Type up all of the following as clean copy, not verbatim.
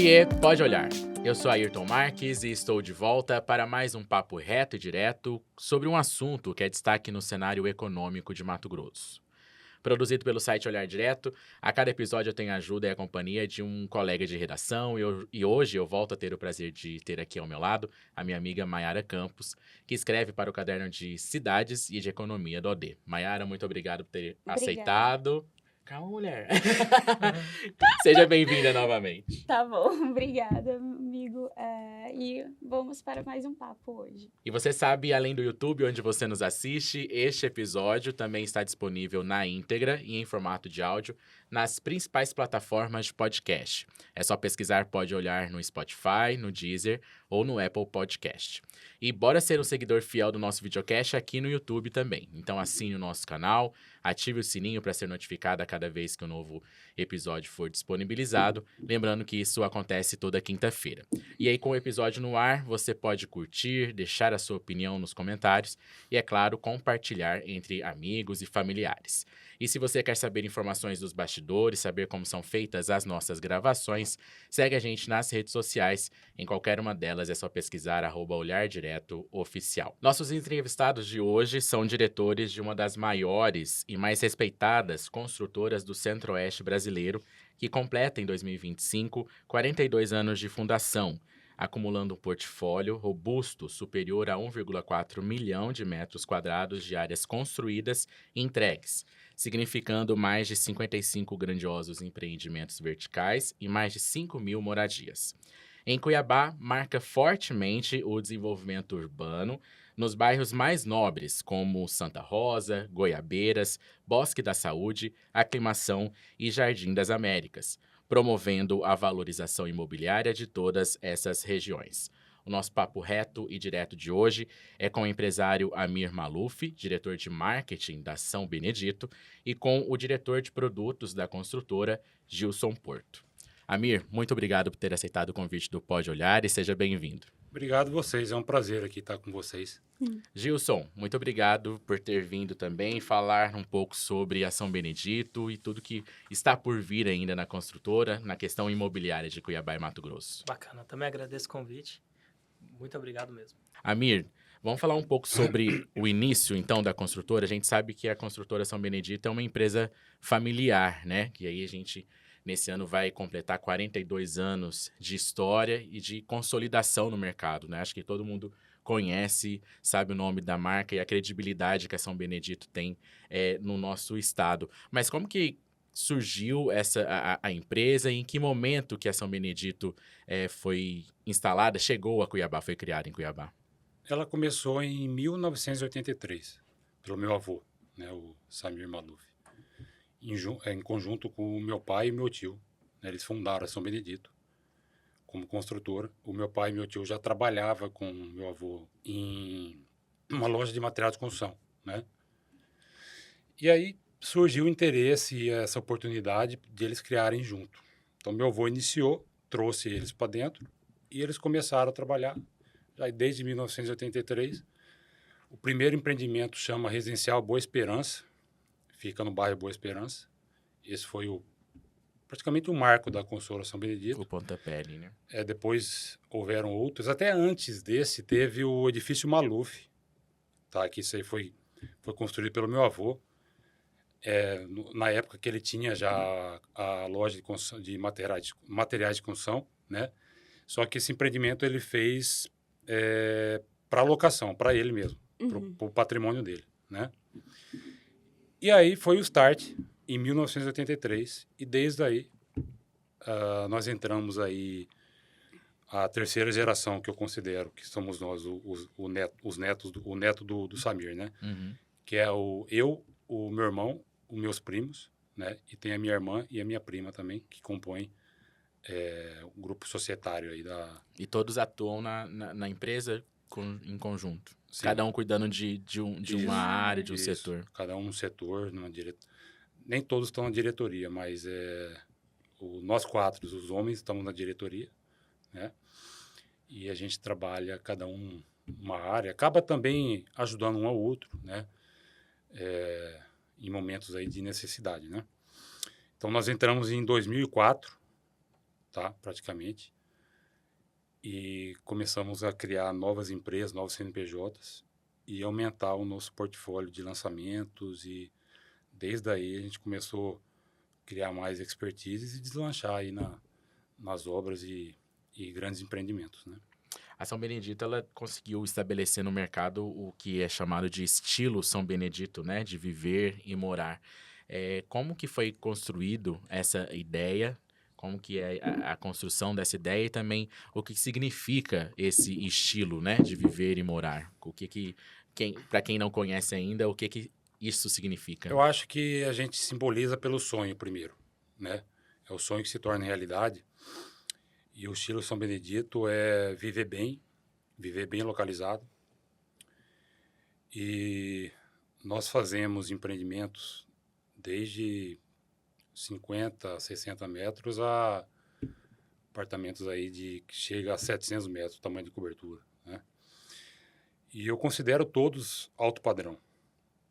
Oiê, pode olhar. Eu sou Ayrton Marques e estou de volta para mais um papo reto e direto sobre um assunto que é destaque no cenário econômico de Mato Grosso. Produzido pelo site Olhar Direto, a cada episódio eu tenho a ajuda e a companhia de um colega de redação e hoje eu volto a ter o prazer de ter aqui ao meu lado a minha amiga Mayara Campos, que escreve para o caderno de Cidades e de Economia do OD. Mayara, muito obrigado por ter Obrigada. aceitado. Calma, mulher. Seja bem-vinda novamente. Tá bom, obrigada, amigo. E vamos para mais um papo hoje. E você sabe, além do YouTube, onde você nos assiste, este episódio também está disponível na íntegra e em formato de áudio nas principais plataformas de podcast. É só pesquisar Pode Olhar no Spotify, no Deezer ou no Apple Podcast. E bora ser um seguidor fiel do nosso videocast aqui no YouTube também. Então assine o nosso canal, ative o sininho para ser notificado a cada vez que um novo episódio for disponibilizado. Lembrando que isso acontece toda quinta-feira. E aí, com o episódio no ar, você pode curtir, deixar a sua opinião nos comentários e, é claro, compartilhar entre amigos e familiares. E se você quer saber informações dos bastidores, saber como são feitas as nossas gravações, segue a gente nas redes sociais. Em qualquer uma delas é só pesquisar @olhardiretoOficial. Nossos entrevistados de hoje são diretores de uma das maiores e mais respeitadas construtoras do Centro-Oeste brasileiro, que completa em 2025 42 anos de fundação, acumulando um portfólio robusto superior a 1,4 milhão de metros quadrados de áreas construídas e entregues, significando mais de 55 grandiosos empreendimentos verticais e mais de 5.000 moradias. Em Cuiabá, marca fortemente o desenvolvimento urbano nos bairros mais nobres, como Santa Rosa, Goiabeiras, Bosque da Saúde, Aclimação e Jardim das Américas, promovendo a valorização imobiliária de todas essas regiões. O nosso papo reto e direto de hoje é com o empresário Amir Maluf, diretor de marketing da São Benedito, e com o diretor de produtos da construtora, Gilson Porto. Amir, muito obrigado por ter aceitado o convite do Pode Olhar e seja bem-vindo. Obrigado vocês, é um prazer aqui estar com vocês. Gilson, muito obrigado por ter vindo também falar um pouco sobre a São Benedito e tudo que está por vir ainda na construtora, na questão imobiliária de Cuiabá e Mato Grosso. Bacana, também agradeço o convite. Muito obrigado mesmo. Amir, vamos falar um pouco sobre o início, então, da construtora. A gente sabe que a construtora São Benedito é uma empresa familiar, né? Que aí a gente, nesse ano, vai completar 42 anos de história e de consolidação no mercado, né? Acho que todo mundo conhece, sabe o nome da marca e a credibilidade que a São Benedito tem no nosso estado. Mas como que surgiu a empresa e em que momento que a São Benedito foi instalada, chegou a Cuiabá, foi criada em Cuiabá? Ela começou em 1983, pelo meu avô, né, o Samir Maluf, em conjunto com o meu pai e meu tio. Né, eles fundaram a São Benedito como construtora. O meu pai e meu tio já trabalhavam com o meu avô em uma loja de material de construção, né? E aí surgiu o interesse e essa oportunidade de eles criarem junto. Então, meu avô iniciou, trouxe eles para dentro e eles começaram a trabalhar já desde 1983. O primeiro empreendimento chama Residencial Boa Esperança, fica no bairro Boa Esperança. Esse foi praticamente o marco da construtora São Benedito. O pontapé ali, né? Depois houveram outros. Até antes desse, teve o edifício Maluf, tá? Que isso aí foi construído pelo meu avô. Na época que ele tinha já a loja de materiais de construção, né? Só que esse empreendimento ele fez para locação, para ele mesmo, para o patrimônio dele, né? E aí foi o start em 1983 e desde aí nós entramos aí a terceira geração que eu considero que somos nós, o neto do Samir, né? Uhum. Que é eu, o meu irmão, os meus primos, né? E tem a minha irmã e a minha prima também, que compõem o grupo societário aí da... E todos atuam na empresa em conjunto. Sim. Cada um cuidando de uma área, de um Isso. setor. Cada um no setor, nem todos estão na diretoria, mas nós quatro, os homens, estamos na diretoria, né? E a gente trabalha cada um uma área, acaba também ajudando um ao outro, né? Em momentos aí de necessidade, né? Então, nós entramos em 2004, tá? Praticamente. e começamos a criar novas empresas, novos CNPJs e aumentar o nosso portfólio de lançamentos e desde aí a gente começou a criar mais expertise e deslanchar aí nas obras e grandes empreendimentos, né? A São Benedito, ela conseguiu estabelecer no mercado o que é chamado de estilo São Benedito, né? De viver e morar. Como que foi construído essa ideia? Como que é a construção dessa ideia e também o que significa esse estilo, né? De viver e morar? Para quem não conhece ainda, o que isso significa? Eu acho que a gente simboliza pelo sonho primeiro, né? É o sonho que se torna realidade. E o estilo São Benedito é viver bem localizado. E nós fazemos empreendimentos desde 50, 60 metros a apartamentos aí que chega a 700 metros, tamanho de cobertura, né? E eu considero todos alto padrão,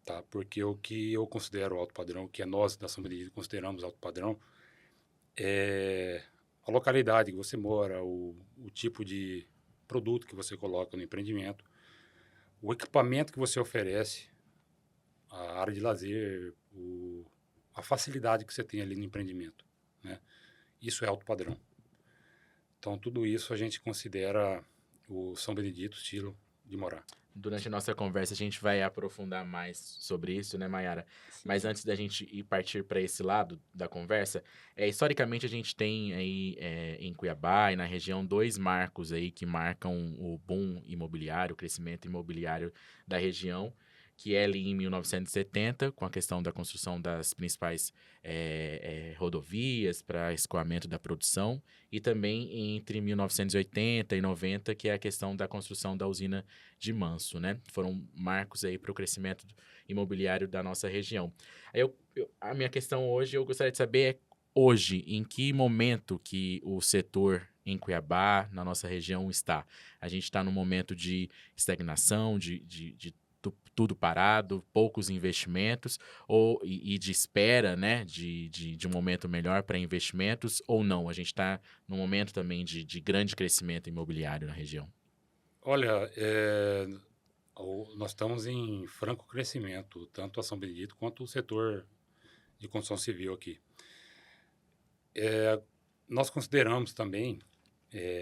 tá? Porque o que eu considero alto padrão, o que nós da São Benedito consideramos alto padrão, é a localidade que você mora, o tipo de produto que você coloca no empreendimento, o equipamento que você oferece, a área de lazer, a facilidade que você tem ali no empreendimento, né? Isso é alto padrão. Então, tudo isso a gente considera o São Benedito estilo de morar. Durante a nossa conversa, a gente vai aprofundar mais sobre isso, né, Mayara? Mas antes da gente ir partir para esse lado da conversa, historicamente a gente tem aí em Cuiabá e na região 2 marcos aí que marcam o boom imobiliário, o crescimento imobiliário da região, que é ali em 1970, com a questão da construção das principais rodovias para escoamento da produção, e também entre 1980 e 90, que é a questão da construção da usina de Manso, né? Foram marcos aí para o crescimento imobiliário da nossa região. Aí a minha questão hoje, eu gostaria de saber hoje, em que momento que o setor em Cuiabá, na nossa região, está? A gente está num momento de estagnação, de tudo parado, poucos investimentos, e de espera, né, de um momento melhor para investimentos, ou não? A gente está num momento também de grande crescimento imobiliário na região. Olha, nós estamos em franco crescimento, tanto a São Benedito quanto o setor de construção civil aqui. Nós consideramos também,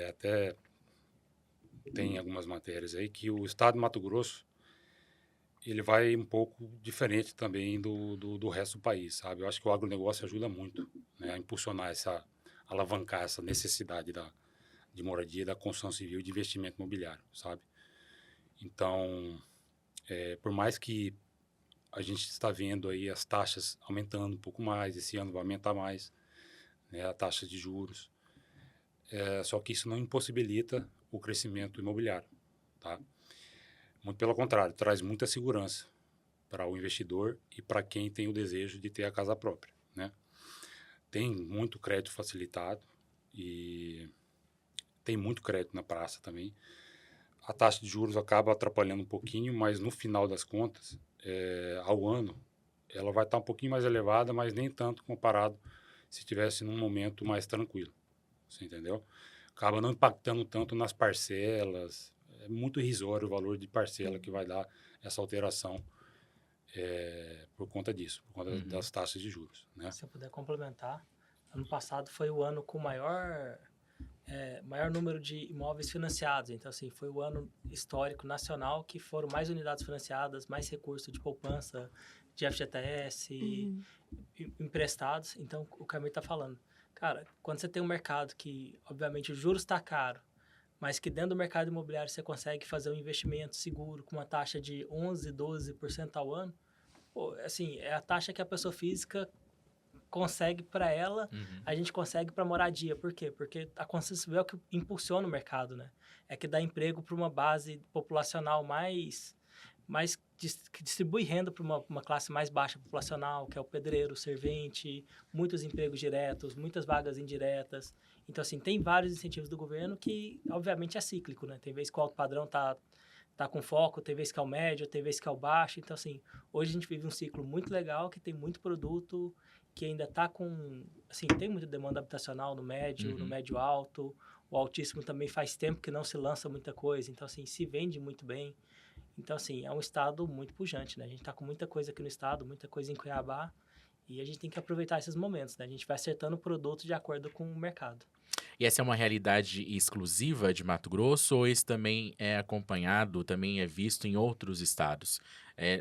até tem algumas matérias aí, que o estado de Mato Grosso ele vai um pouco diferente também do resto do país, sabe? Eu acho que o agronegócio ajuda muito, né, a impulsionar alavancar essa necessidade de moradia, da construção civil e de investimento imobiliário, sabe? Então, por mais que a gente está vendo aí as taxas aumentando um pouco mais, esse ano vai aumentar mais, né, a taxa de juros, só que isso não impossibilita o crescimento imobiliário, tá? Muito pelo contrário, traz muita segurança para o investidor e para quem tem o desejo de ter a casa própria, né? Tem muito crédito facilitado e tem muito crédito na praça também. A taxa de juros acaba atrapalhando um pouquinho, mas no final das contas, ao ano, ela vai estar um pouquinho mais elevada, mas nem tanto comparado se estivesse num momento mais tranquilo, você entendeu? Acaba não impactando tanto nas parcelas. É muito irrisório o valor de parcela que vai dar essa alteração por conta disso, por conta das taxas de juros, né? Se eu puder complementar, ano passado foi o ano com maior número de imóveis financiados. Então, assim, foi o ano histórico nacional que foram mais unidades financiadas, mais recursos de poupança, de FGTS, emprestados. Então, o Camilo está falando. Cara, quando você tem um mercado que, obviamente, o juros está caro, mas que dentro do mercado imobiliário você consegue fazer um investimento seguro com uma taxa de 11%, 12% ao ano, pô, assim, é a taxa que a pessoa física consegue para ela, a gente consegue para moradia. Por quê? Porque a construção civil é o que impulsiona o mercado, né? É que dá emprego para uma base populacional que distribui renda para uma classe mais baixa populacional, que é o pedreiro, o servente, muitos empregos diretos, muitas vagas indiretas. Então, assim, tem vários incentivos do governo que, obviamente, é cíclico, né? Tem vezes que o alto padrão tá com foco, tem vezes que é o médio, tem vezes que é o baixo. Então, assim, hoje a gente vive um ciclo muito legal, que tem muito produto, que ainda tá com... Assim, tem muita demanda habitacional no médio alto. O Altíssimo também faz tempo que não se lança muita coisa, então, assim, se vende muito bem. Então, assim, é um estado muito pujante, né? A gente está com muita coisa aqui no estado, muita coisa em Cuiabá, e a gente tem que aproveitar esses momentos, né? A gente vai acertando o produto de acordo com o mercado. E essa é uma realidade exclusiva de Mato Grosso ou isso também é acompanhado, também é visto em outros estados,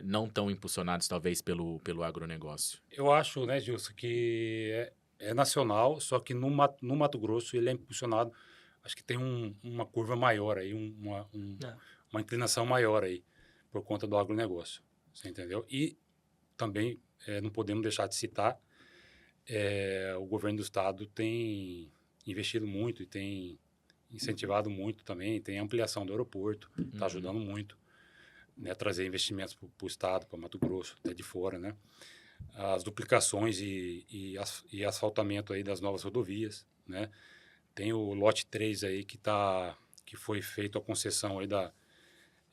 não tão impulsionados talvez pelo agronegócio? Eu acho, né, Gilson, que é nacional, só que no Mato Grosso ele é impulsionado, acho que tem uma curva maior aí, É. uma inclinação maior aí, por conta do agronegócio, você entendeu? E também não podemos deixar de citar, o governo do estado tem investido muito e tem incentivado muito também, tem ampliação do aeroporto, está ajudando muito, né, a trazer investimentos para o estado, para Mato Grosso, até de fora, né? As duplicações e asfaltamento aí das novas rodovias, né? Tem o lote 3 aí que foi feito a concessão aí da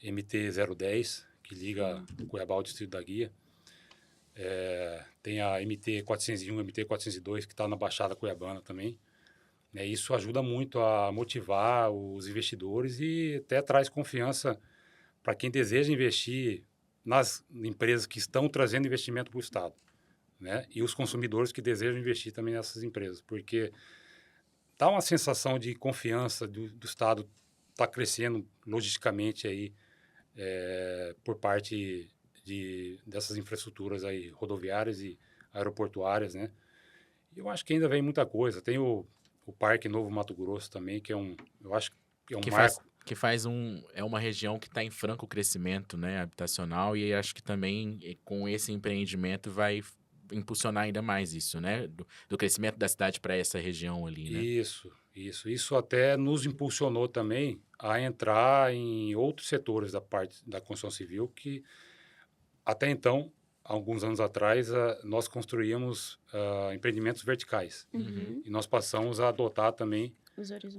MT-010, que liga Cuiabá ao Distrito da Guia. Tem a MT-401, MT-402, que está na Baixada Cuiabana também. Isso ajuda muito a motivar os investidores e até traz confiança para quem deseja investir nas empresas que estão trazendo investimento para o Estado, né? E os consumidores que desejam investir também nessas empresas, porque dá uma sensação de confiança do Estado estar crescendo logisticamente aí, por parte dessas infraestruturas aí rodoviárias e aeroportuárias, né? E eu acho que ainda vem muita coisa. Tem o Parque Novo Mato Grosso também, que eu acho que é um marco. É uma região que está em franco crescimento, né, habitacional, e acho que também com esse empreendimento vai impulsionar ainda mais isso, né, do crescimento da cidade para essa região ali, né? Isso até nos impulsionou também a entrar em outros setores da parte da construção civil que até então, alguns anos atrás, nós construíamos empreendimentos verticais. Uhum. E nós passamos a adotar também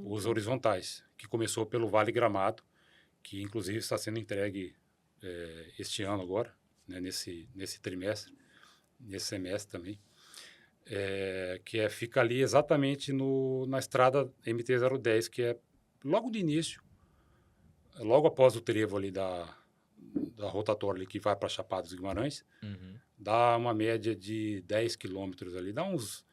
os horizontais, que começou pelo Vale Gramado, que inclusive está sendo entregue este ano agora, né, nesse trimestre, nesse semestre também, fica ali exatamente na estrada MT-010, que é logo de início, logo após o trevo ali da rotatória ali que vai para Chapada dos Guimarães, dá uma média de 10 quilômetros ali, dá uns...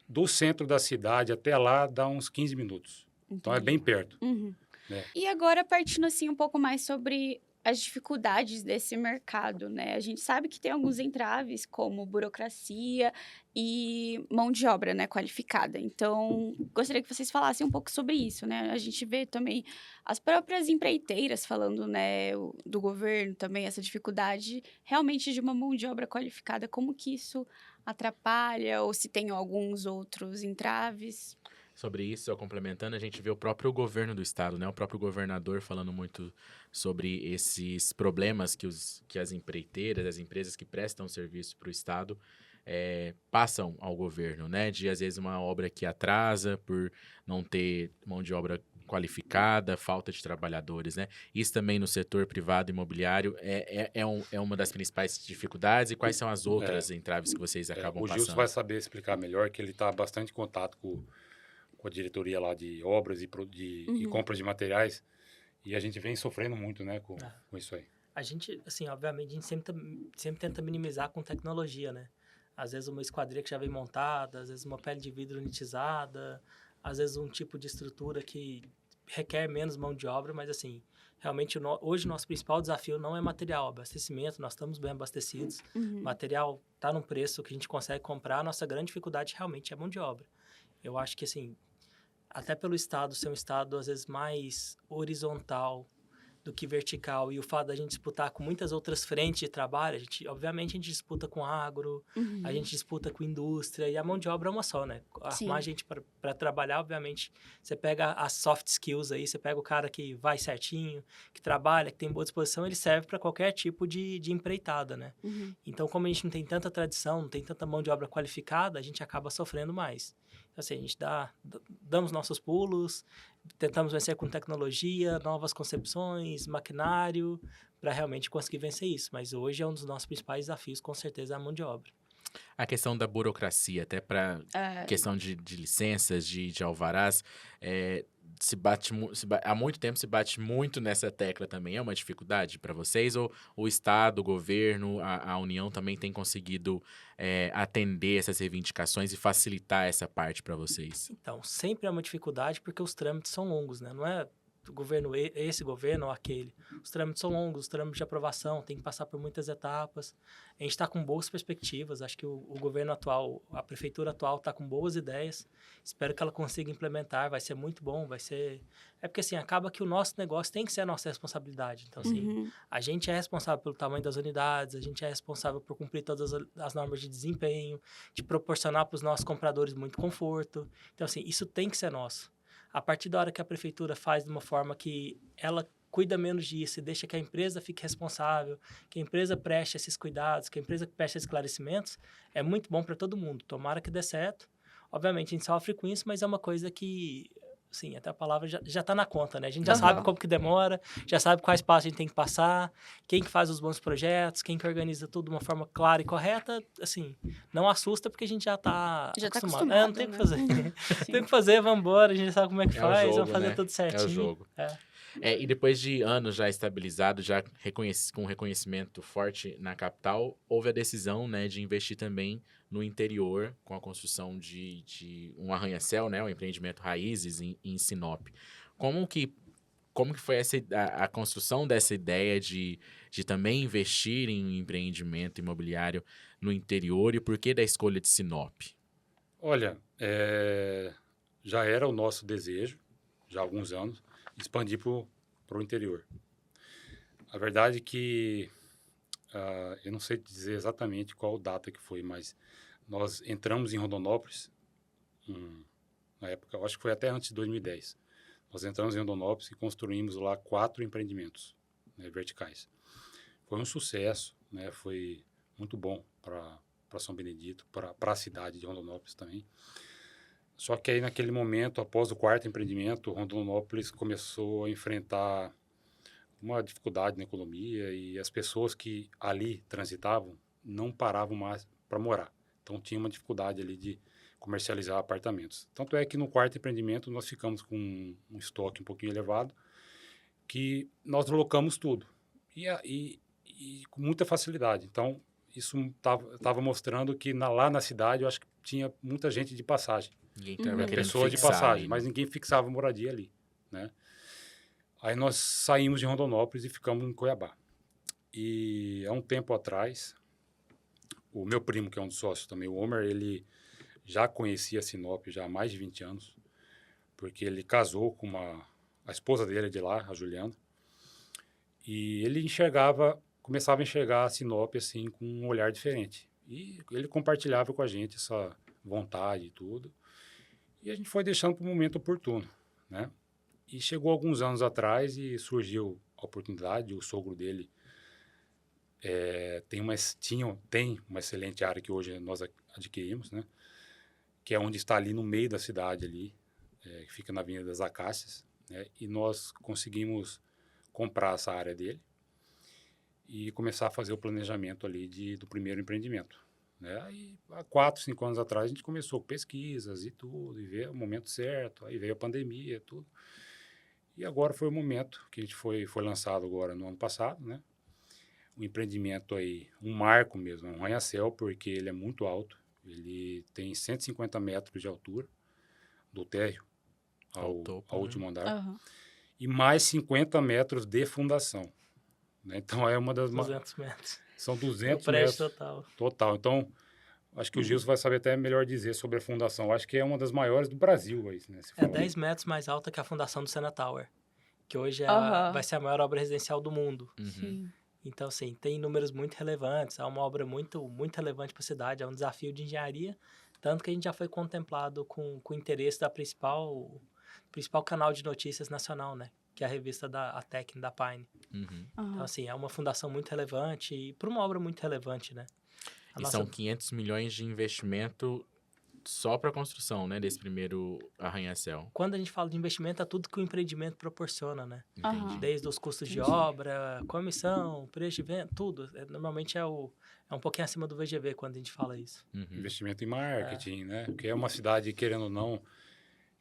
Do centro da cidade até lá, dá uns 15 minutos. Entendi. Então, é bem perto. Uhum. Né? E agora, partindo assim um pouco mais sobre as dificuldades desse mercado, né? A gente sabe que tem alguns entraves, como burocracia e mão de obra, né, qualificada. Então, gostaria que vocês falassem um pouco sobre isso, né? A gente vê também as próprias empreiteiras falando, né, do governo também, essa dificuldade realmente de uma mão de obra qualificada. Como que isso atrapalha ou se tem alguns outros entraves? Sobre isso, só complementando, a gente vê o próprio governo do estado, né? O próprio governador falando muito sobre esses problemas que as empreiteiras, as empresas que prestam serviço para o estado passam ao governo, né? De, às vezes, uma obra que atrasa por não ter mão de obra qualificada, falta de trabalhadores, né? Isso também no setor privado imobiliário é uma das principais dificuldades. E quais são as outras entraves que vocês acabam O Gilson passando? vai saber explicar melhor, que ele está bastante em contato com a diretoria lá de obras e compras de materiais, e a gente vem sofrendo muito, né, com isso aí. A gente, assim, obviamente, a gente sempre tenta minimizar com tecnologia, né? Às vezes uma esquadria que já vem montada, às vezes uma pele de vidro unitizada, às vezes um tipo de estrutura que requer menos mão de obra, mas, assim, realmente hoje o nosso principal desafio não é material, abastecimento, nós estamos bem abastecidos, material está num preço que a gente consegue comprar, a nossa grande dificuldade realmente é mão de obra. Eu acho que, assim, até pelo estado ser um estado, às vezes, mais horizontal do que vertical, e o fato da gente disputar com muitas outras frentes de trabalho, obviamente, a gente disputa com agro, a gente disputa com indústria, e a mão de obra é uma só, né? Arrumar gente para trabalhar, obviamente, você pega as soft skills aí, você pega o cara que vai certinho, que trabalha, que tem boa disposição, ele serve para qualquer tipo de empreitada, né? Então, como a gente não tem tanta tradição, não tem tanta mão de obra qualificada, a gente acaba sofrendo mais. Então, assim, a gente damos nossos pulos, tentamos vencer com tecnologia, novas concepções, maquinário, para realmente conseguir vencer isso. Mas hoje é um dos nossos principais desafios, com certeza, a mão de obra. A questão da burocracia, até para questão de licenças, de alvarás, há muito tempo se bate muito nessa tecla também. É uma dificuldade para vocês? Ou o Estado, o governo, a União também tem conseguido atender essas reivindicações e facilitar essa parte para vocês? Então, sempre é uma dificuldade porque os trâmites são longos, né? Não é o governo, esse governo ou aquele. Os trâmites são longos, os trâmites de aprovação, tem que passar por muitas etapas. A gente está com boas perspectivas, acho que o governo atual, a prefeitura atual está com boas ideias. Espero que ela consiga implementar, vai ser muito bom, vai ser... É porque, assim, acaba que o nosso negócio tem que ser a nossa responsabilidade. Então, assim, a gente é responsável pelo tamanho das unidades, a gente é responsável por cumprir todas as normas de desempenho, de proporcionar para os nossos compradores muito conforto. Então, assim, isso tem que ser nosso. A partir da hora que a prefeitura faz de uma forma que ela cuida menos disso e deixa que a empresa fique responsável, que a empresa preste esses cuidados, que a empresa preste esclarecimentos, é muito bom para todo mundo. Tomara que dê certo. Obviamente, a gente sofre com isso, mas é uma coisa que, assim, até a palavra já está na conta, né? A gente já sabe como que demora, já sabe quais passos a gente tem que passar, quem que faz os bons projetos, quem que organiza tudo de uma forma clara e correta, assim, não assusta porque a gente já está acostumado. Não tem o que fazer. Tem que fazer, vamos embora, a gente sabe como é que faz, jogo, vamos fazer né? tudo certinho. É o jogo. E depois de anos já estabilizado, já com reconhecimento forte na capital, houve a decisão, né, de investir também no interior com a construção de um arranha-céu, né, o empreendimento Raízes em Sinop. Como que foi a construção dessa ideia de também investir em empreendimento imobiliário no interior e por que da escolha de Sinop? Olha, já era o nosso desejo, já há alguns anos, expandir para o interior. A verdade é que eu não sei dizer exatamente qual data que foi, mas nós entramos em Rondonópolis, na época, eu acho que foi até antes de 2010. Nós entramos em Rondonópolis e construímos lá 4 empreendimentos, né, verticais. Foi um sucesso, né, foi muito bom para São Benedito, para a cidade de Rondonópolis também. Só que aí, naquele momento, após o 4º empreendimento, Rondonópolis começou a enfrentar uma dificuldade na economia e as pessoas que ali transitavam não paravam mais para morar. Então, tinha uma dificuldade ali de comercializar apartamentos. Tanto é que no 4º empreendimento nós ficamos com um estoque um pouquinho elevado, que nós locamos tudo. E com muita facilidade. Então, isso estava mostrando que lá na cidade, eu acho que tinha muita gente de passagem. Ninguém estava querendo Pessoas de fixar passagem, ali, mas né? ninguém fixava moradia ali, né? Aí nós saímos de Rondonópolis e ficamos em Cuiabá. E há um tempo atrás, o meu primo, que é um dos sócios também, o Homer, ele já conhecia Sinop já há mais de 20 anos, porque ele casou com a esposa dele de lá, a Juliana, e ele começava a enxergar a Sinop assim com um olhar diferente. E ele compartilhava com a gente essa vontade e tudo. E a gente foi deixando para o momento oportuno, né? E chegou alguns anos atrás e surgiu a oportunidade. O sogro dele tem uma excelente área que hoje nós adquirimos, né? Que é onde está ali no meio da cidade ali, que fica na Avenida das Acácias, né? E nós conseguimos comprar essa área dele e começar a fazer o planejamento ali do primeiro empreendimento. Né? Aí, há 4, 5 anos atrás, a gente começou com pesquisas e tudo, e ver o momento certo, aí veio a pandemia e tudo. E agora foi o momento que a gente foi lançado agora no ano passado, né? Um empreendimento aí, um marco mesmo, um arranha-céu, porque ele é muito alto, ele tem 150 metros de altura, do térreo ao último andar, e mais 50 metros de fundação. Né? Então, é uma das... 200 metros. São 200 prédio metros. Total. Então, acho que o Gilson vai saber até melhor dizer sobre a fundação. Acho que é uma das maiores do Brasil. Aí, né, 10 metros mais alta que a fundação do Sena Tower, que hoje vai ser a maior obra residencial do mundo. Sim. Então, assim, tem números muito relevantes. É uma obra muito, muito relevante para a cidade. É um desafio de engenharia. Tanto que a gente já foi contemplado com o interesse da principal canal de notícias nacional, né? Que é a revista a Tecne, da Pine. Então, assim, é uma fundação muito relevante e para uma obra muito relevante, né? São 500 milhões de investimento só para construção, né, desse primeiro arranha-céu. Quando a gente fala de investimento, é tudo que o empreendimento proporciona, né? Entendi. Aham. Desde os custos de Entendi. obra, comissão, preço de venda, tudo. Normalmente é um pouquinho acima do VGV quando a gente fala isso. Uhum. Investimento em marketing, né? Porque é uma cidade, querendo ou não,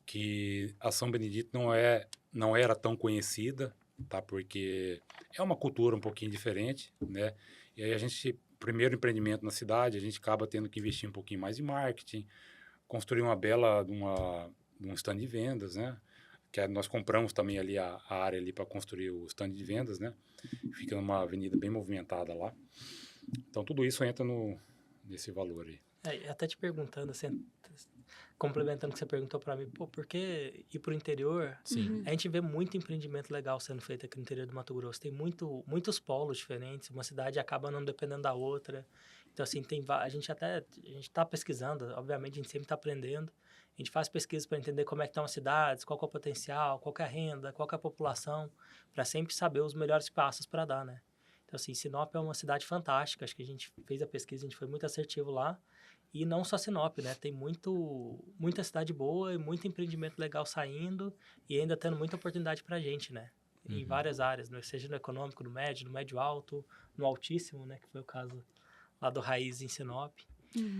que a São Benedito não era tão conhecida, tá? Porque é uma cultura um pouquinho diferente, né? E aí primeiro empreendimento na cidade, a gente acaba tendo que investir um pouquinho mais em marketing, construir um stand de vendas, né? Nós compramos também ali a área ali para construir o stand de vendas, né? Fica numa avenida bem movimentada lá. Então, tudo isso entra nesse valor aí. Até te perguntando, assim, complementando o que você perguntou para mim, pô, por que ir pro interior? Sim. A gente vê muito empreendimento legal sendo feito aqui no interior do Mato Grosso. Tem muitos polos diferentes, uma cidade acaba não dependendo da outra. Então, assim, a gente está pesquisando, obviamente a gente sempre está aprendendo. A gente faz pesquisa para entender como é que estão as cidades, qual que é o potencial, qual que é a renda, qual que é a população, para sempre saber os melhores passos para dar, né? Então, assim, Sinop é uma cidade fantástica. Acho que a gente fez a pesquisa, a gente foi muito assertivo lá. E não só Sinop, né? Tem muita cidade boa e muito empreendimento legal saindo e ainda tendo muita oportunidade pra gente, né? Em várias áreas, né? Seja no econômico, no médio alto, no altíssimo, né? Que foi o caso lá do Raiz em Sinop.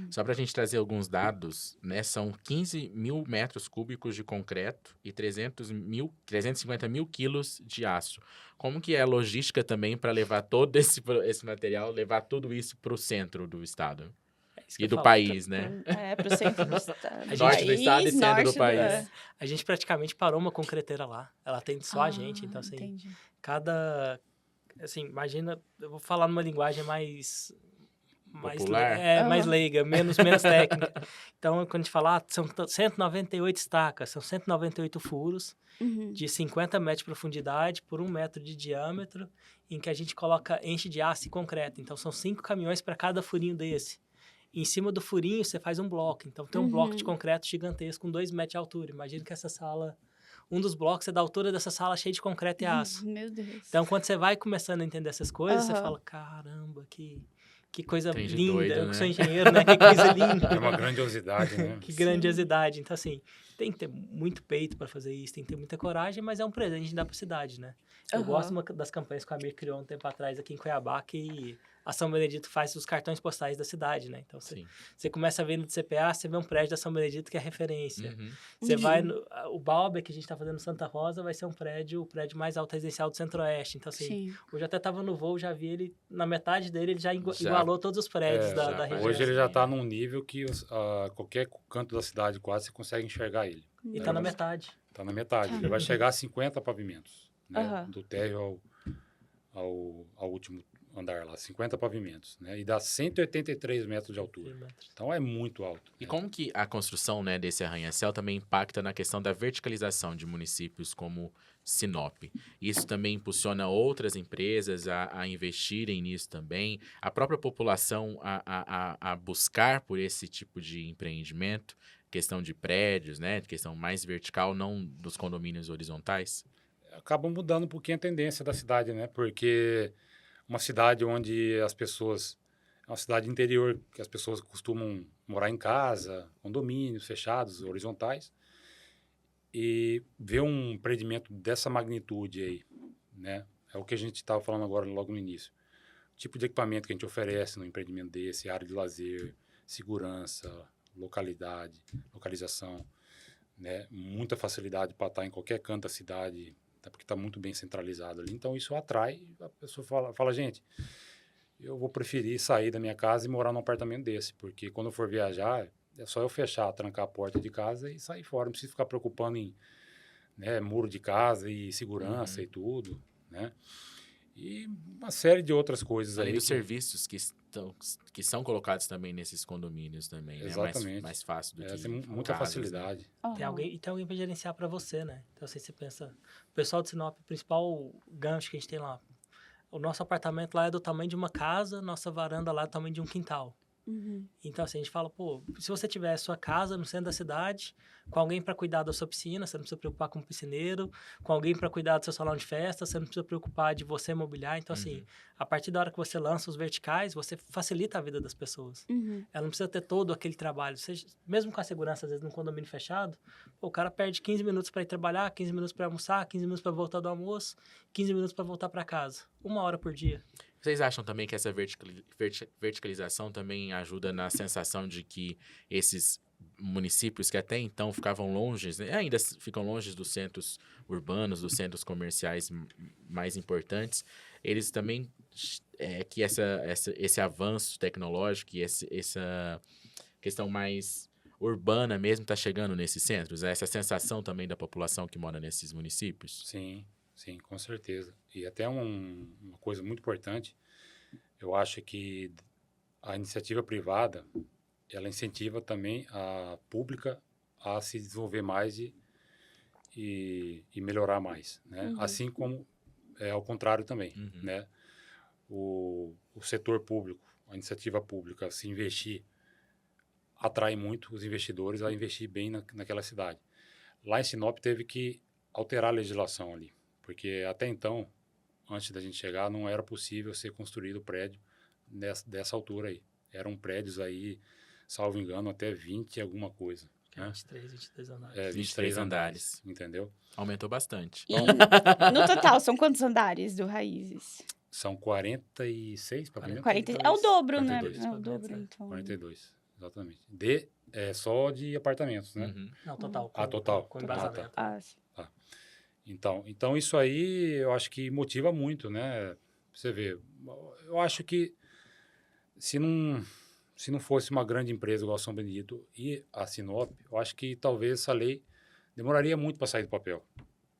Só para a gente trazer alguns dados, né? São 15 mil metros cúbicos de concreto e 350 mil quilos de aço. Como que é a logística também para levar todo esse material, levar tudo isso para o centro do estado? É isso que E eu do falo. país, né? Pro centro do estado. Norte do estado e centro do norte país. A gente praticamente parou uma concreteira lá. Ela atende só a gente. Então, assim, Entendi. assim, imagina, eu vou falar numa linguagem mais Popular? mais leiga, menos técnica. Então, quando a gente fala, são 198 estacas, são 198 furos de 50 metros de profundidade por 1 metro de diâmetro, em que a gente enche de aço e concreto. Então, são 5 caminhões para cada furinho desse. E em cima do furinho, você faz um bloco. Então, tem um bloco de concreto gigantesco com 2 metros de altura. Imagina que essa sala... Um dos blocos é da altura dessa sala cheia de concreto e aço. Meu Deus. Então, quando você vai começando a entender essas coisas, você fala, caramba, que coisa Trem de linda. doido, Eu né? que sou engenheiro, né? Que coisa linda. É uma grandiosidade, né? Que grandiosidade. Então, assim, tem que ter muito peito para fazer isso, tem que ter muita coragem, mas é um presente que dá para a cidade, né? Eu gosto das campanhas que a Amir criou um tempo atrás aqui em Cuiabá, que a São Benedito faz os cartões postais da cidade, né? Então, você começa a ver no CPA, você vê um prédio da São Benedito que é referência. Você vai o Baube, que a gente está fazendo em Santa Rosa, vai ser o prédio mais alto residencial do Centro-Oeste. Então, assim, hoje eu até estava no voo, já vi ele, na metade dele, ele já igualou todos os prédios da região. Hoje ele já está num nível que qualquer canto da cidade quase você consegue enxergar ele. E está na metade. Está na metade. Ele vai chegar a 50 pavimentos, né? Do térreo ao último andar lá, 50 pavimentos, né? E dá 183 metros de altura. Então, é muito alto. E como que a construção, né, desse arranha-céu também impacta na questão da verticalização de municípios como Sinop? Isso também impulsiona outras empresas a investirem nisso também? A própria população a buscar por esse tipo de empreendimento? Questão de prédios, né? Questão mais vertical, não dos condomínios horizontais? Acaba mudando um pouquinho a tendência da cidade, né? Porque uma cidade onde é uma cidade interior, que as pessoas costumam morar em casa, condomínios fechados, horizontais, e ver um empreendimento dessa magnitude aí, né? É o que a gente estava falando agora logo no início. O tipo de equipamento que a gente oferece no empreendimento desse, área de lazer, segurança, localização, né? Muita facilidade para estar em qualquer canto da cidade, porque está muito bem centralizado ali. Então, isso atrai, a pessoa fala, gente, eu vou preferir sair da minha casa e morar num apartamento desse, porque quando eu for viajar, é só eu fechar, trancar a porta de casa e sair fora. Não preciso ficar preocupando em, né, muro de casa e segurança e tudo, né? E uma série de outras coisas Além aí. dos serviços que são colocados também nesses condomínios também, Exatamente. né? Mais fácil do que tem muita casas, facilidade. né? Tem alguém para gerenciar para você, né? Então, assim, você pensa... O pessoal de Sinop, o principal gancho que a gente tem lá, o nosso apartamento lá é do tamanho de uma casa, nossa varanda lá é do tamanho de um quintal. Então, assim, a gente fala, pô, se você tiver a sua casa no centro da cidade, com alguém para cuidar da sua piscina, você não precisa preocupar com o piscineiro, com alguém para cuidar do seu salão de festa, você não precisa preocupar de você mobiliar. Então, assim, a partir da hora que você lança os verticais, você facilita a vida das pessoas. Ela não precisa ter todo aquele trabalho. Você, mesmo com a segurança, às vezes, num condomínio fechado, pô, o cara perde 15 minutos para ir trabalhar, 15 minutos para almoçar, 15 minutos para voltar do almoço, 15 minutos para voltar para casa. 1 hora por dia. Vocês acham também que essa verticalização também ajuda na sensação de que esses municípios que até então ficavam longe, né, ainda ficam longe dos centros urbanos, dos centros comerciais mais importantes, eles também, que esse avanço tecnológico e essa questão mais urbana mesmo está chegando nesses centros? Essa sensação também da população que mora nesses municípios? Sim, sim, com certeza. E até uma coisa muito importante, eu acho que a iniciativa privada, ela incentiva também a pública a se desenvolver mais e melhorar mais, né? Assim como ao contrário também, né? O setor público, a iniciativa pública se investir, atrai muito os investidores a investir bem naquela cidade. Lá em Sinop teve que alterar a legislação ali, porque até então, antes da gente chegar, não era possível ser construído prédio dessa altura aí. Eram prédios aí, salvo engano, até 20 e alguma coisa. Né? 22 andares. 23 andares. Entendeu? Aumentou bastante. E no total, são quantos andares do Raízes? São 46 para primeiro? 40, é o dobro, 42. né? É o dobro, então. 42, exatamente. Só de apartamentos, né? Não, total. Total. Com embasamento. Sim. Então, isso aí eu acho que motiva muito, né? Você vê, eu acho que se não fosse uma grande empresa igual a São Benedito e a Sinop, eu acho que talvez essa lei demoraria muito para sair do papel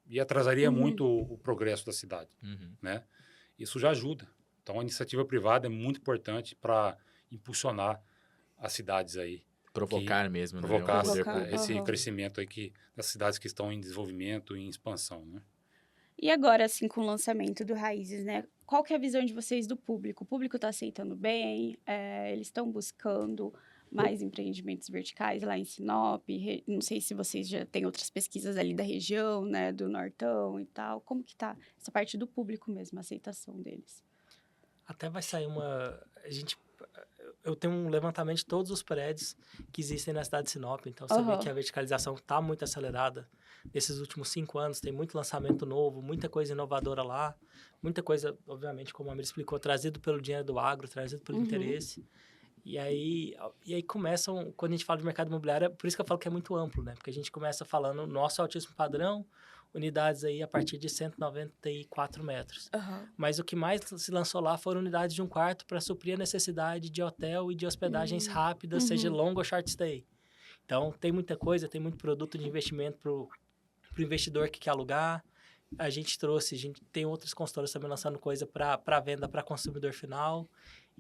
e atrasaria muito o progresso da cidade, né? Isso já ajuda. Então, a iniciativa privada é muito importante para impulsionar as cidades aí. Provocar mesmo, né? Provocar esse Aham. crescimento aí das cidades que estão em desenvolvimento e em expansão, né? E agora, assim, com o lançamento do Raízes, né? Qual que é a visão de vocês do público? O público está aceitando bem? Eles estão buscando mais empreendimentos verticais lá em Sinop? Não sei se vocês já têm outras pesquisas ali da região, né? Do Nortão e tal. Como que tá essa parte do público mesmo, a aceitação deles? Até vai sair eu tenho um levantamento de todos os prédios que existem na cidade de Sinop. Então, você vê que a verticalização está muito acelerada. Nesses últimos 5 anos, tem muito lançamento novo, muita coisa inovadora lá. Muita coisa, obviamente, como a Amir explicou, trazido pelo dinheiro do agro, trazido pelo interesse. E aí começam, quando a gente fala de mercado imobiliário, por isso que eu falo que é muito amplo, né? Porque a gente começa falando nosso altíssimo padrão, unidades aí a partir de 194 metros. Mas o que mais se lançou lá foram unidades de 1 quarto para suprir a necessidade de hotel e de hospedagens rápidas, seja long ou short stay. Então, tem muita coisa, tem muito produto de investimento para o investidor que quer alugar. A gente tem outros consultores também lançando coisa para venda para consumidor final.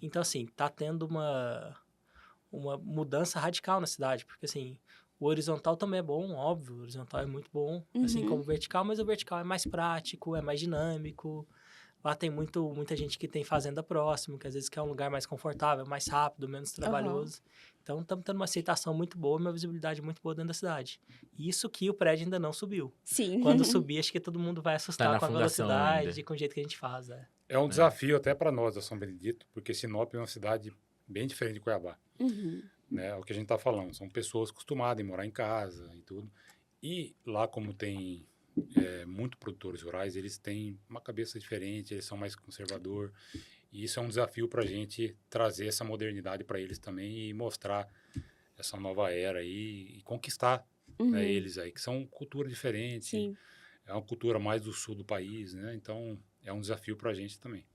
Então, assim, tá tendo uma mudança radical na cidade, porque, assim, o horizontal também é bom, óbvio, o horizontal é muito bom, assim como o vertical, mas o vertical é mais prático, é mais dinâmico. Lá tem muita gente que tem fazenda próximo, que às vezes quer um lugar mais confortável, mais rápido, menos trabalhoso. Então, estamos tendo uma aceitação muito boa, uma visibilidade muito boa dentro da cidade. Isso que o prédio ainda não subiu. Sim. Quando subir, acho que todo mundo vai assustar com a velocidade ainda. e com o jeito que a gente faz. É um desafio até para nós da São Benedito, porque Sinop é uma cidade bem diferente de Cuiabá. Né? O que a gente está falando, são pessoas acostumadas a morar em casa e tudo. E lá, como tem muito produtores rurais, eles têm uma cabeça diferente, eles são mais conservador. E isso é um desafio para a gente trazer essa modernidade para eles também e mostrar essa nova era aí e conquistar né, eles aí, que são cultura diferente. Sim. É uma cultura mais do sul do país, né? Então, é um desafio para a gente também.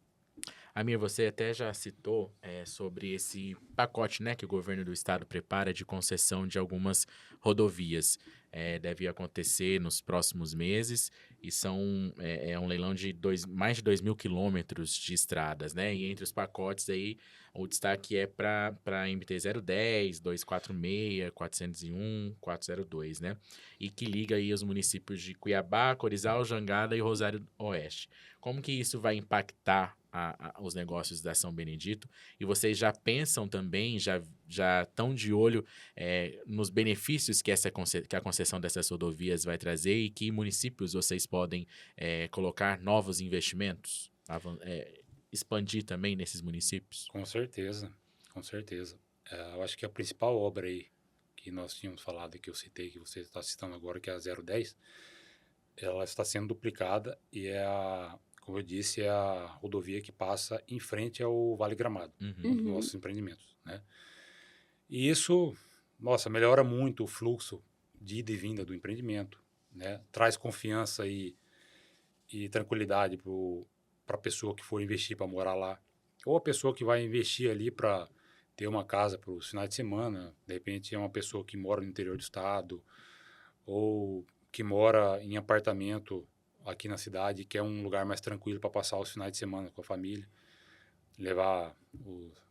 Amir, você até já citou sobre esse pacote, né, que o governo do estado prepara de concessão de algumas rodovias. deve acontecer nos próximos meses e é um leilão de mais de 2.000 quilômetros de estradas, né? E entre os pacotes aí, o destaque é para MT 010, 246, 401, 402, né? E que liga aí os municípios de Cuiabá, Corizal, Jangada e Rosário Oeste. Como que isso vai impactar os negócios da São Benedito? E vocês já pensam também, já estão de olho nos benefícios que a concessão dessas rodovias vai trazer e que municípios vocês podem colocar novos investimentos, expandir também nesses municípios? Com certeza, com certeza. Eu acho que a principal obra aí que nós tínhamos falado e que eu citei, que você está citando agora, que é a 010, ela está sendo duplicada e como eu disse, é a rodovia que passa em frente ao Vale Gramado, dos nossos empreendimentos, né? E isso, nossa, melhora muito o fluxo de ida e vinda do empreendimento, né? Traz confiança e tranquilidade para a pessoa que for investir para morar lá, ou a pessoa que vai investir ali para ter uma casa para os finais de semana. De repente é uma pessoa que mora no interior do estado ou que mora em apartamento aqui na cidade, que é um lugar mais tranquilo para passar os finais de semana com a família, levar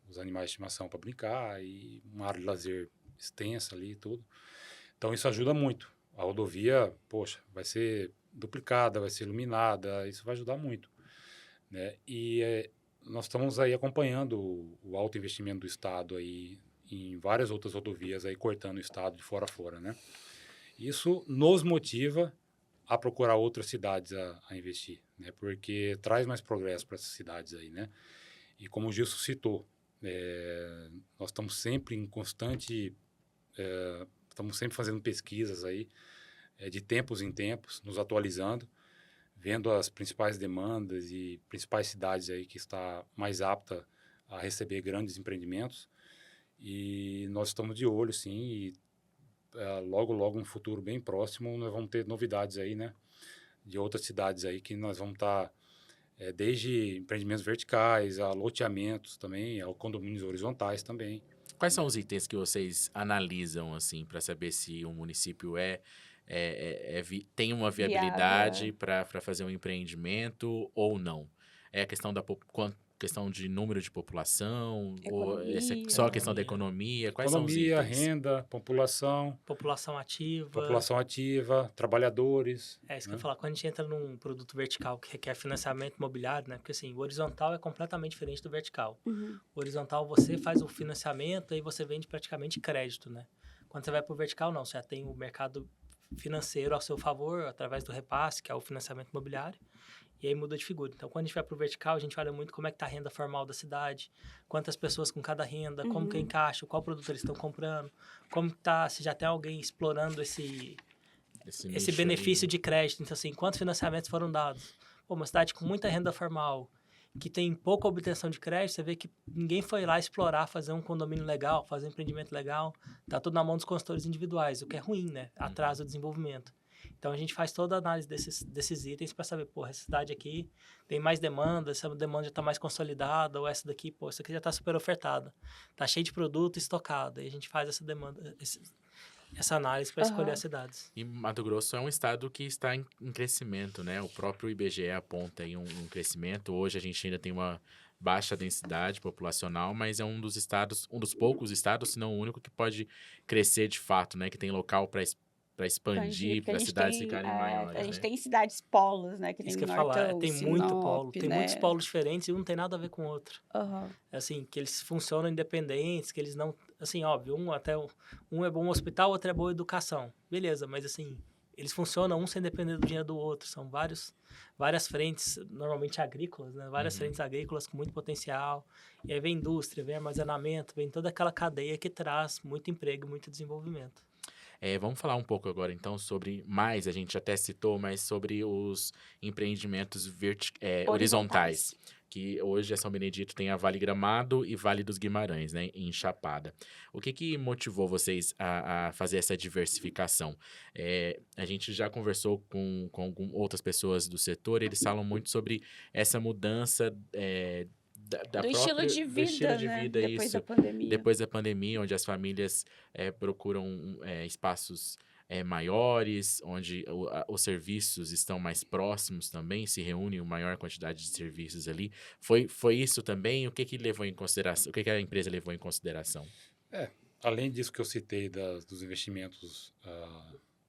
os animais de estimação para brincar e uma área de lazer extensa ali e tudo. Então isso ajuda muito. A rodovia, poxa, vai ser duplicada, vai ser iluminada, isso vai ajudar muito, né? E nós estamos aí acompanhando o alto investimento do estado aí em várias outras rodovias aí cortando o estado de fora a fora, né? Isso nos motiva a procurar outras cidades a investir, né? Porque traz mais progresso para essas cidades aí, né? E como o Gilson citou, nós estamos sempre em constante, estamos sempre fazendo pesquisas aí, de tempos em tempos, nos atualizando, vendo as principais demandas e principais cidades aí que está mais apta a receber grandes empreendimentos. E nós estamos de olho, sim, e logo, logo, no futuro bem próximo, nós vamos ter novidades aí, né? De outras cidades aí que nós vamos estar, desde empreendimentos verticais, a loteamentos também, a condomínios horizontais também. Quais são os itens que vocês analisam, assim, para saber se um município tem uma viabilidade para fazer um empreendimento ou não? É a questão questão de número de população? Ou só a questão da economia? Quais são os Economia, itens? renda, população ativa, trabalhadores. É isso que né? eu ia falar. Quando a gente entra num produto vertical que requer financiamento imobiliário, né? Porque assim, o horizontal é completamente diferente do vertical. O horizontal você faz o financiamento e você vende praticamente crédito, né? Quando você vai para o vertical, não. Você já tem o mercado financeiro ao seu favor, através do repasse, que é o financiamento imobiliário. E aí muda de figura. Então, quando a gente vai para o vertical, a gente olha muito como é que está a renda formal da cidade, quantas pessoas com cada renda, como que encaixa, qual produto eles estão comprando, como está, se já tem alguém explorando esse benefício de crédito. Então, assim, quantos financiamentos foram dados? Pô, uma cidade com muita renda formal, que tem pouca obtenção de crédito, você vê que ninguém foi lá explorar, fazer um condomínio legal, fazer um empreendimento legal. Tá tudo na mão dos consultores individuais, o que é ruim, né? Atrasa o desenvolvimento. Então, a gente faz toda a análise desses itens para saber, pô, essa cidade aqui tem mais demanda, essa demanda já está mais consolidada, ou essa daqui, pô, essa aqui já está super ofertada. Está cheio de produto estocado. E a gente faz essa demanda, essa análise para escolher as cidades. E Mato Grosso é um estado que está em crescimento, né? O próprio IBGE aponta aí um crescimento. Hoje a gente ainda tem uma baixa densidade populacional, mas é um dos poucos estados, se não o único, que pode crescer de fato, né? Que tem local para expandir, para as cidades ficarem maiores. A gente tem cidades polos, né? Que Isso tem que eu ia falar, Nortão, tem Sinop, muito polo, tem né? muitos polos diferentes e um não tem nada a ver com o outro. Assim, que eles funcionam independentes, que eles não... Assim, óbvio, um é bom hospital, outro é boa educação. Beleza, mas assim, eles funcionam um sem depender do dinheiro do outro. São várias frentes, normalmente agrícolas, né? Várias frentes agrícolas com muito potencial. E aí vem indústria, vem armazenamento, vem toda aquela cadeia que traz muito emprego, muito desenvolvimento. Vamos falar um pouco agora, então, a gente até citou, mas sobre os empreendimentos horizontais. Que hoje a São Benedito tem a Vale Gramado e Vale dos Guimarães, né, em Chapada. O que motivou vocês a fazer essa diversificação? A gente já conversou com outras pessoas do setor, eles falam muito sobre essa mudança do estilo de vida, né? Depois da pandemia. Depois da pandemia, onde as famílias procuram espaços maiores, onde os serviços estão mais próximos também, se reúne uma maior quantidade de serviços ali. Foi isso também? O que levou em consideração? O que a empresa levou em consideração? Além disso que eu citei dos investimentos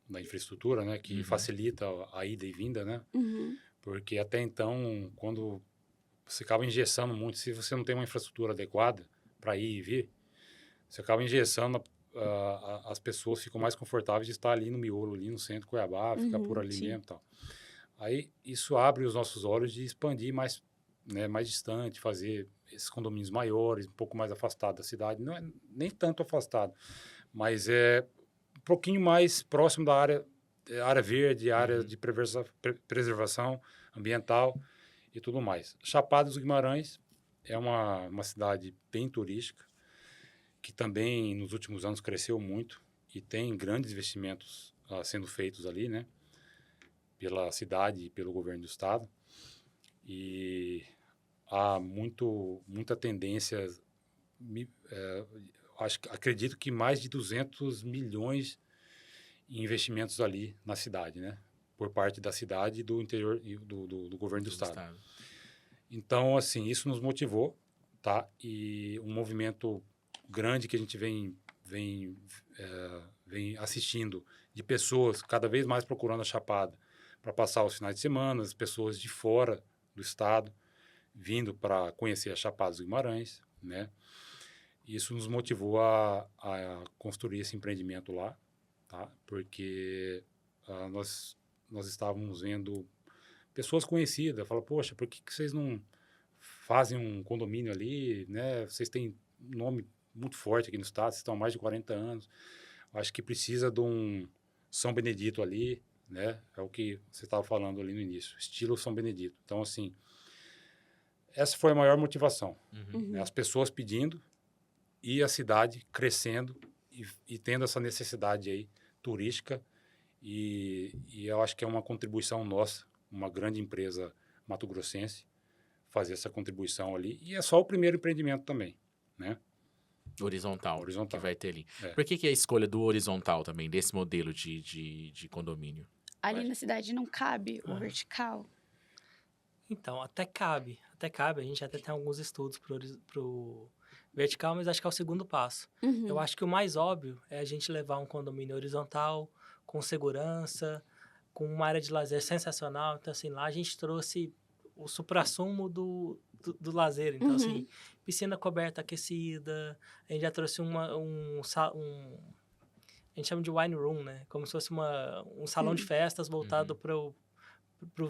na infraestrutura, né, que Uhum. facilita a ida e vinda, né, Uhum. porque até então, quando você acaba engessando muito, se você não tem uma infraestrutura adequada para ir e vir, você acaba engessando, as pessoas ficam mais confortáveis de estar ali no miolo, ali no centro de Cuiabá, ficar por ali Sim. mesmo e tal. Aí, isso abre os nossos olhos de expandir mais, né, mais distante, fazer esses condomínios maiores, um pouco mais afastado da cidade. Não é nem tanto afastado, mas é um pouquinho mais próximo da área verde, área Uhum. de preservação ambiental e tudo mais. Chapada dos Guimarães é uma cidade bem turística, que também nos últimos anos cresceu muito e tem grandes investimentos sendo feitos ali, né, pela cidade e pelo governo do estado. E há muita tendência, acredito que mais de 200 milhões em investimentos ali na cidade, né, por parte da cidade e do interior e do governo do estado. Então, assim, isso nos motivou, tá? E um movimento grande que a gente vem assistindo de pessoas cada vez mais procurando a Chapada para passar os finais de semana, as pessoas de fora do estado vindo para conhecer a Chapada dos Guimarães, né? Isso nos motivou a construir esse empreendimento lá, tá? Porque nós estávamos vendo pessoas conhecidas, falam, poxa, por que vocês não fazem um condomínio ali, né? Vocês têm um nome muito forte aqui no estado, vocês estão há mais de 40 anos. Acho que precisa de um São Benedito ali, né? É o que você estava falando ali no início, estilo São Benedito. Então, assim, essa foi a maior motivação, Uhum. né? As pessoas pedindo e a cidade crescendo e tendo essa necessidade aí turística e eu acho que é uma contribuição nossa, uma grande empresa mato-grossense, fazer essa contribuição ali. E é só o primeiro empreendimento também, né? Horizontal, Horizontal. que vai ter ali. É. Por que a escolha do horizontal também, desse modelo de condomínio? Ali na cidade não cabe o Aham. vertical. Então, até cabe, a gente até tem alguns estudos pro vertical, mas acho que é o segundo passo. Uhum. Eu acho que o mais óbvio é a gente levar um condomínio horizontal, com segurança, com uma área de lazer sensacional. Então, assim, lá a gente trouxe o suprassumo do lazer. Então, Uhum. assim, piscina coberta aquecida, a gente já trouxe a gente chama de wine room, né? Como se fosse um salão de festas voltado pro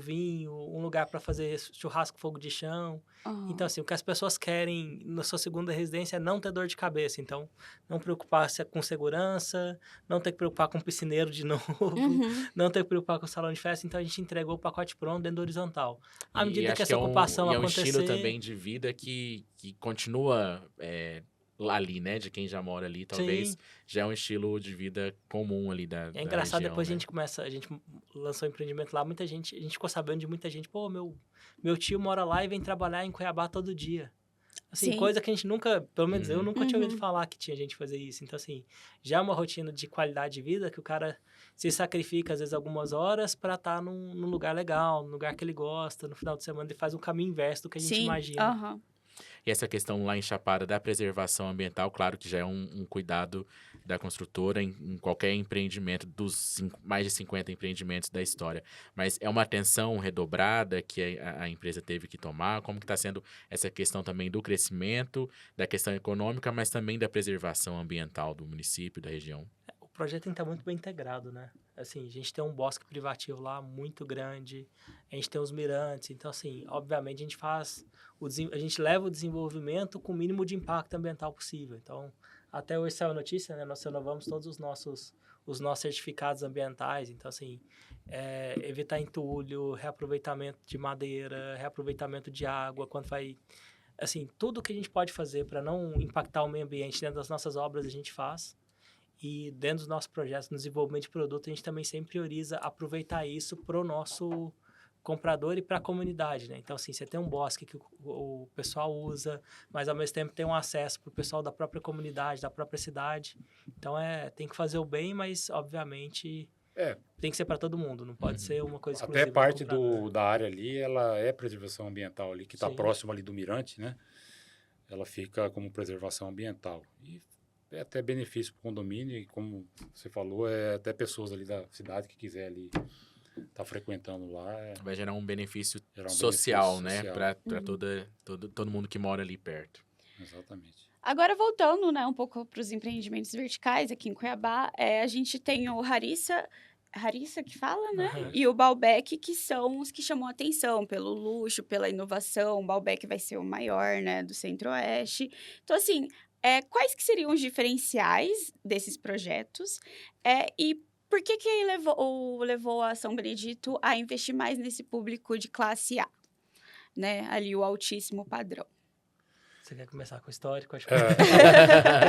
vinho, um lugar para fazer churrasco, fogo de chão. Aham. Então, assim, o que as pessoas querem na sua segunda residência é não ter dor de cabeça. Então, não preocupar com segurança, não ter que preocupar com piscineiro de novo, Uhum. não ter que preocupar com salão de festa. Então, a gente entregou o pacote pronto dentro do horizontal. À E medida que acho essa ocupação é um acontecer... estilo também de vida que continua ali, né? De quem já mora ali, talvez Sim. já é um estilo de vida comum ali da É engraçado, região, depois né? a gente lançou o empreendimento lá, a gente ficou sabendo de muita gente, pô, meu tio mora lá e vem trabalhar em Cuiabá todo dia. Assim, Sim. coisa que a gente nunca, pelo menos eu Uhum. nunca tinha ouvido Uhum. falar que tinha gente fazer isso. Então, assim, já é uma rotina de qualidade de vida que o cara se sacrifica, às vezes, algumas horas para estar num lugar legal, num lugar que ele gosta, no final de semana ele faz um caminho inverso do que a gente Sim. imagina. Aham. E essa questão lá em Chapada da preservação ambiental, claro que já é um cuidado da construtora em qualquer empreendimento dos mais de 50 empreendimentos da história. Mas é uma atenção redobrada que a empresa teve que tomar? Como que está sendo essa questão também do crescimento, da questão econômica, mas também da preservação ambiental do município, da região? O projeto tem que estar muito bem integrado, né? Assim, a gente tem um bosque privativo lá muito grande, a gente tem os mirantes, então, assim, obviamente a gente leva o desenvolvimento com o mínimo de impacto ambiental possível. Então, até hoje saiu a notícia, né? Nós renovamos todos os nossos certificados ambientais, então, assim, evitar entulho, reaproveitamento de madeira, reaproveitamento de água, quando vai... Assim, tudo que a gente pode fazer para não impactar o meio ambiente dentro das nossas obras, a gente faz. E dentro dos nossos projetos, no desenvolvimento de produto, a gente também sempre prioriza aproveitar isso para o nosso comprador e para a comunidade, né? Então, assim, você tem um bosque que o pessoal usa, mas ao mesmo tempo tem um acesso para o pessoal da própria comunidade, da própria cidade. Então, tem que fazer o bem, mas, obviamente, tem que ser para todo mundo, não pode ser uma coisa exclusiva. Até parte da área ali, ela é preservação ambiental ali, que está próximo ali do mirante, né? Ela fica como preservação ambiental. E é até benefício para o condomínio, e como você falou, até pessoas ali da cidade que quiser ali tá frequentando lá. Vai gerar um benefício benefício social, né? social. Para todo mundo que mora ali perto. Exatamente. Agora, voltando, né, um pouco para os empreendimentos verticais aqui em Cuiabá, a gente tem o Harissa que fala, né? Uhum. E o Baalbek, que são os que chamam a atenção pelo luxo, pela inovação. O Baalbek vai ser o maior, né, do Centro-Oeste. Então, assim, quais que seriam os diferenciais desses projetos? E por que levou a São Benedito a investir mais nesse público de classe A? Né? Ali, o altíssimo padrão. Você quer começar com o histórico? Acho que...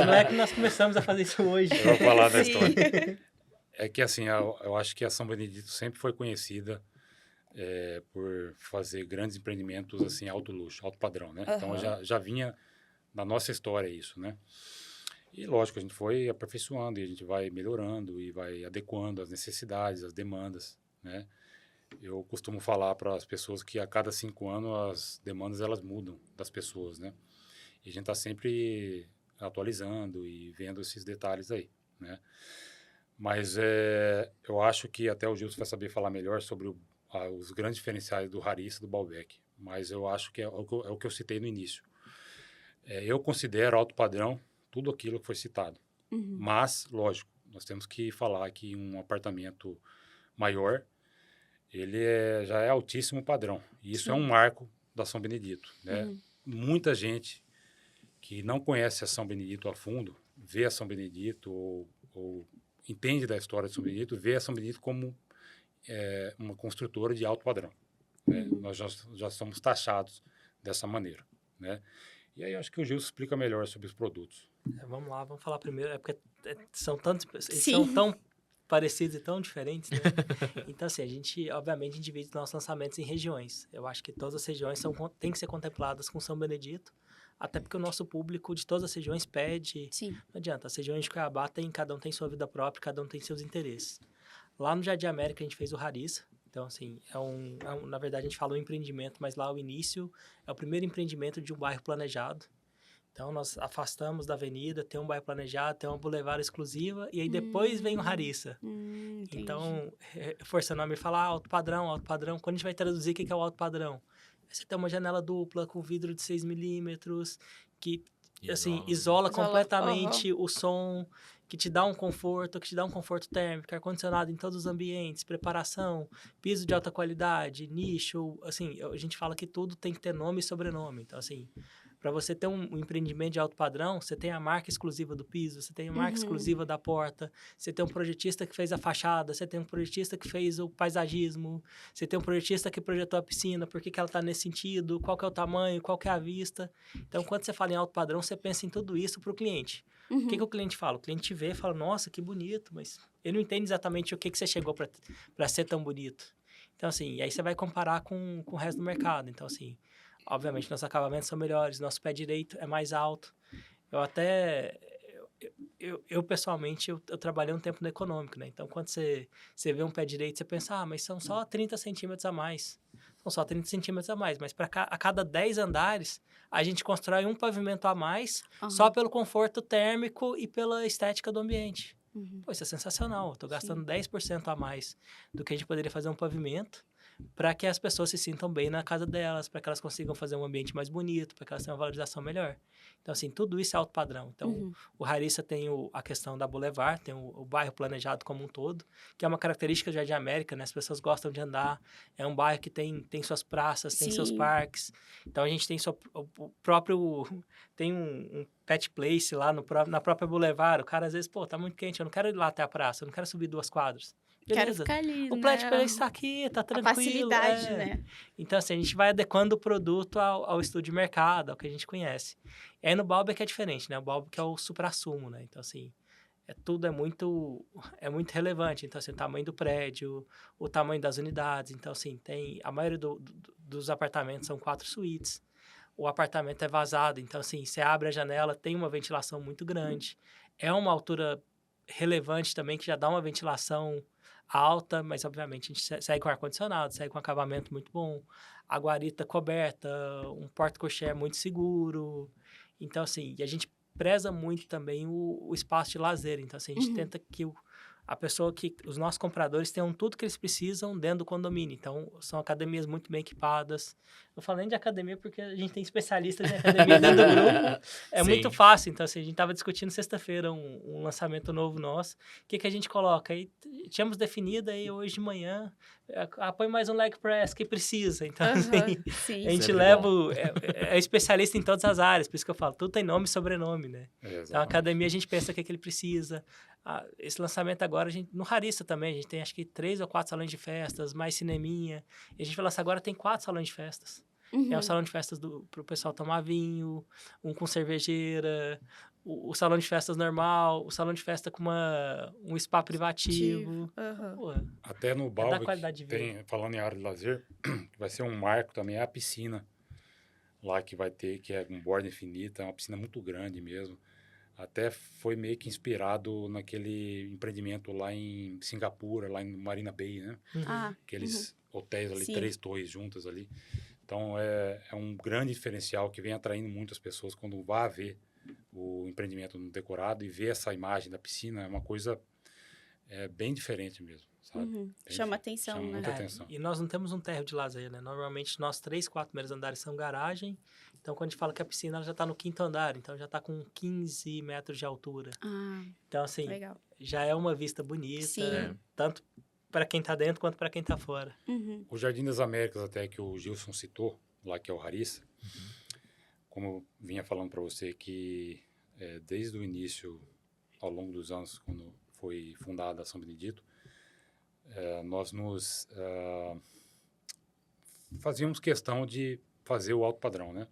Não é que nós começamos a fazer isso hoje. Eu vou falar da história. É que, assim, eu acho que a São Benedito sempre foi conhecida por fazer grandes empreendimentos, assim, alto luxo, alto padrão, né? Então, já vinha na nossa história isso, né? E, lógico, a gente foi aperfeiçoando e a gente vai melhorando e vai adequando às necessidades, às demandas, né? Eu costumo falar para as pessoas que a cada 5 anos as demandas, elas mudam das pessoas, né? E a gente está sempre atualizando e vendo esses detalhes aí, né? Mas eu acho que até o Gilson vai saber falar melhor sobre os grandes diferenciais do Harissa e do Baalbek. Mas eu acho que é o que eu citei no início. Eu considero alto padrão tudo aquilo que foi citado. Uhum. Mas, lógico, nós temos que falar que um apartamento maior, ele já é altíssimo padrão. E isso é um marco da São Benedito, né? Uhum. Muita gente que não conhece a São Benedito a fundo, vê a São Benedito ou entende da história de São Benedito, vê a São Benedito como uma construtora de alto padrão, né? Nós já somos taxados dessa maneira, né? E aí acho que o Gilson explica melhor sobre os produtos. Vamos lá, vamos falar primeiro, porque são tantos, eles Sim. são tão parecidos e tão diferentes, né? Então, assim, obviamente, a gente divide nossos lançamentos em regiões. Eu acho que todas as regiões têm que ser contempladas com São Benedito, até porque o nosso público de todas as regiões pede. Sim. Não adianta, as regiões de Cuiabá, cada um tem sua vida própria, cada um tem seus interesses. Lá no Jardim América, a gente fez o Harissa. Então, assim, na verdade, a gente falou empreendimento, mas lá o início é o primeiro empreendimento de um bairro planejado. Então, nós afastamos da avenida, tem um bairro planejado, tem uma boulevard exclusiva, e aí depois vem o Harissa. Então, forçando a me falar alto padrão. Quando a gente vai traduzir o que é o alto padrão? Você tem uma janela dupla com vidro de 6 milímetros, que assim, isola completamente o som, que te dá um conforto térmico, ar-condicionado em todos os ambientes, preparação, piso de alta qualidade, nicho, assim, a gente fala que tudo tem que ter nome e sobrenome. Então, assim, para você ter um empreendimento de alto padrão, você tem a marca exclusiva do piso, você tem a marca exclusiva da porta, você tem um projetista que fez a fachada, você tem um projetista que fez o paisagismo, você tem um projetista que projetou a piscina, por que ela está nesse sentido, qual que é o tamanho, qual que é a vista. Então, quando você fala em alto padrão, você pensa em tudo isso para o cliente. O que o cliente fala? O cliente vê e fala, nossa, que bonito, mas ele não entende exatamente o que você chegou para ser tão bonito. Então, assim, e aí você vai comparar com o resto do mercado. Então, assim, obviamente, nossos acabamentos são melhores, nosso pé direito é mais alto. Eu pessoalmente, eu trabalhei um tempo no econômico, né? Então, quando você vê um pé direito, você pensa, mas são só 30 centímetros a mais. São só 30 centímetros a mais. Mas a cada 10 andares, a gente constrói um pavimento a mais só pelo conforto térmico e pela estética do ambiente. Pô, isso é sensacional. Eu estou gastando 10% a mais do que a gente poderia fazer um pavimento para que as pessoas se sintam bem na casa delas, para que elas consigam fazer um ambiente mais bonito, para que elas tenham uma valorização melhor. Então, assim, tudo isso é alto padrão. Então, o Harissa tem a questão da Boulevard, tem o bairro planejado como um todo, que é uma característica do Jardim América, né? As pessoas gostam de andar, é um bairro que tem suas praças, tem seus parques. Então, a gente tem o próprio... Tem um pet place lá na própria Boulevard. O cara, às vezes, tá muito quente, eu não quero ir lá até a praça, eu não quero subir 2 quadras. Beleza. Quero ficar ali, o pet place está aqui, tá tranquilo. A facilidade, né? Então, assim, a gente vai adequando o produto ao estudo de mercado, ao que a gente conhece. E aí, no Baalbek é diferente, né? O Baalbek é o suprassumo, né? Então, assim, tudo é muito relevante. Então, assim, o tamanho do prédio, o tamanho das unidades. Então, assim, a maioria dos apartamentos são 4 suítes. O apartamento é vazado. Então, assim, você abre a janela, tem uma ventilação muito grande. É uma altura relevante também, que já dá uma ventilação alta, mas, obviamente, a gente segue com ar-condicionado, segue com acabamento muito bom. A guarita coberta, um porta-cocher muito seguro. Então, assim, e a gente preza muito também o espaço de lazer. Então, assim, a gente tenta que os nossos compradores tenham tudo que eles precisam dentro do condomínio. Então, são academias muito bem equipadas. Eu falo nem de academia porque a gente tem especialistas em academia dentro do grupo. É Sim. muito fácil. Então, assim, a gente estava discutindo sexta-feira um lançamento novo nosso. O que a gente coloca? Aí, tínhamos definido aí hoje de manhã, põe mais um leg press que precisa. Então, assim, Sim. a gente Sempre leva... bom. É especialista em todas as áreas. Por isso que eu falo, tudo tem nome e sobrenome, né? Então, a Exatamente. academia, a gente pensa o que ele precisa. Esse lançamento agora, no Harissa também, a gente tem acho que 3 ou 4 salões de festas, mais cineminha. E a gente vai lançar agora, tem 4 salões de festas. É o salão de festas para o pessoal tomar vinho, um com cervejeira, o salão de festas normal, o salão de festa com um spa privativo. Pô, Até no da Balbec, qualidade de vida. falando em área de lazer, que vai ser um marco também, é a piscina lá que vai ter, que é com borda infinita, é uma piscina muito grande mesmo. Até foi meio que inspirado naquele empreendimento lá em Singapura, lá em Marina Bay, né? Aqueles hotéis ali, Sim. 3 torres juntas ali. Então, é um grande diferencial que vem atraindo muitas pessoas quando vai ver o empreendimento no decorado e ver essa imagem da piscina. É uma coisa bem diferente mesmo, sabe? Bem Chama diferente. atenção, Chama né? muita atenção. E nós não temos um térreo de lazer, né? Normalmente, nossos 3, 4 primeiros andares são garagem. Então, quando a gente fala que a piscina ela já está no 5º andar, então já está com 15 metros de altura. Então, assim, Legal. já é uma vista bonita, Sim. tanto para quem está dentro quanto para quem está fora. O Jardim das Américas, até que o Gilson citou, lá que é o Harissa, como eu vinha falando para você, que desde o início, ao longo dos anos, quando foi fundada a São Benedito, nós fazíamos questão de fazer o alto padrão, né?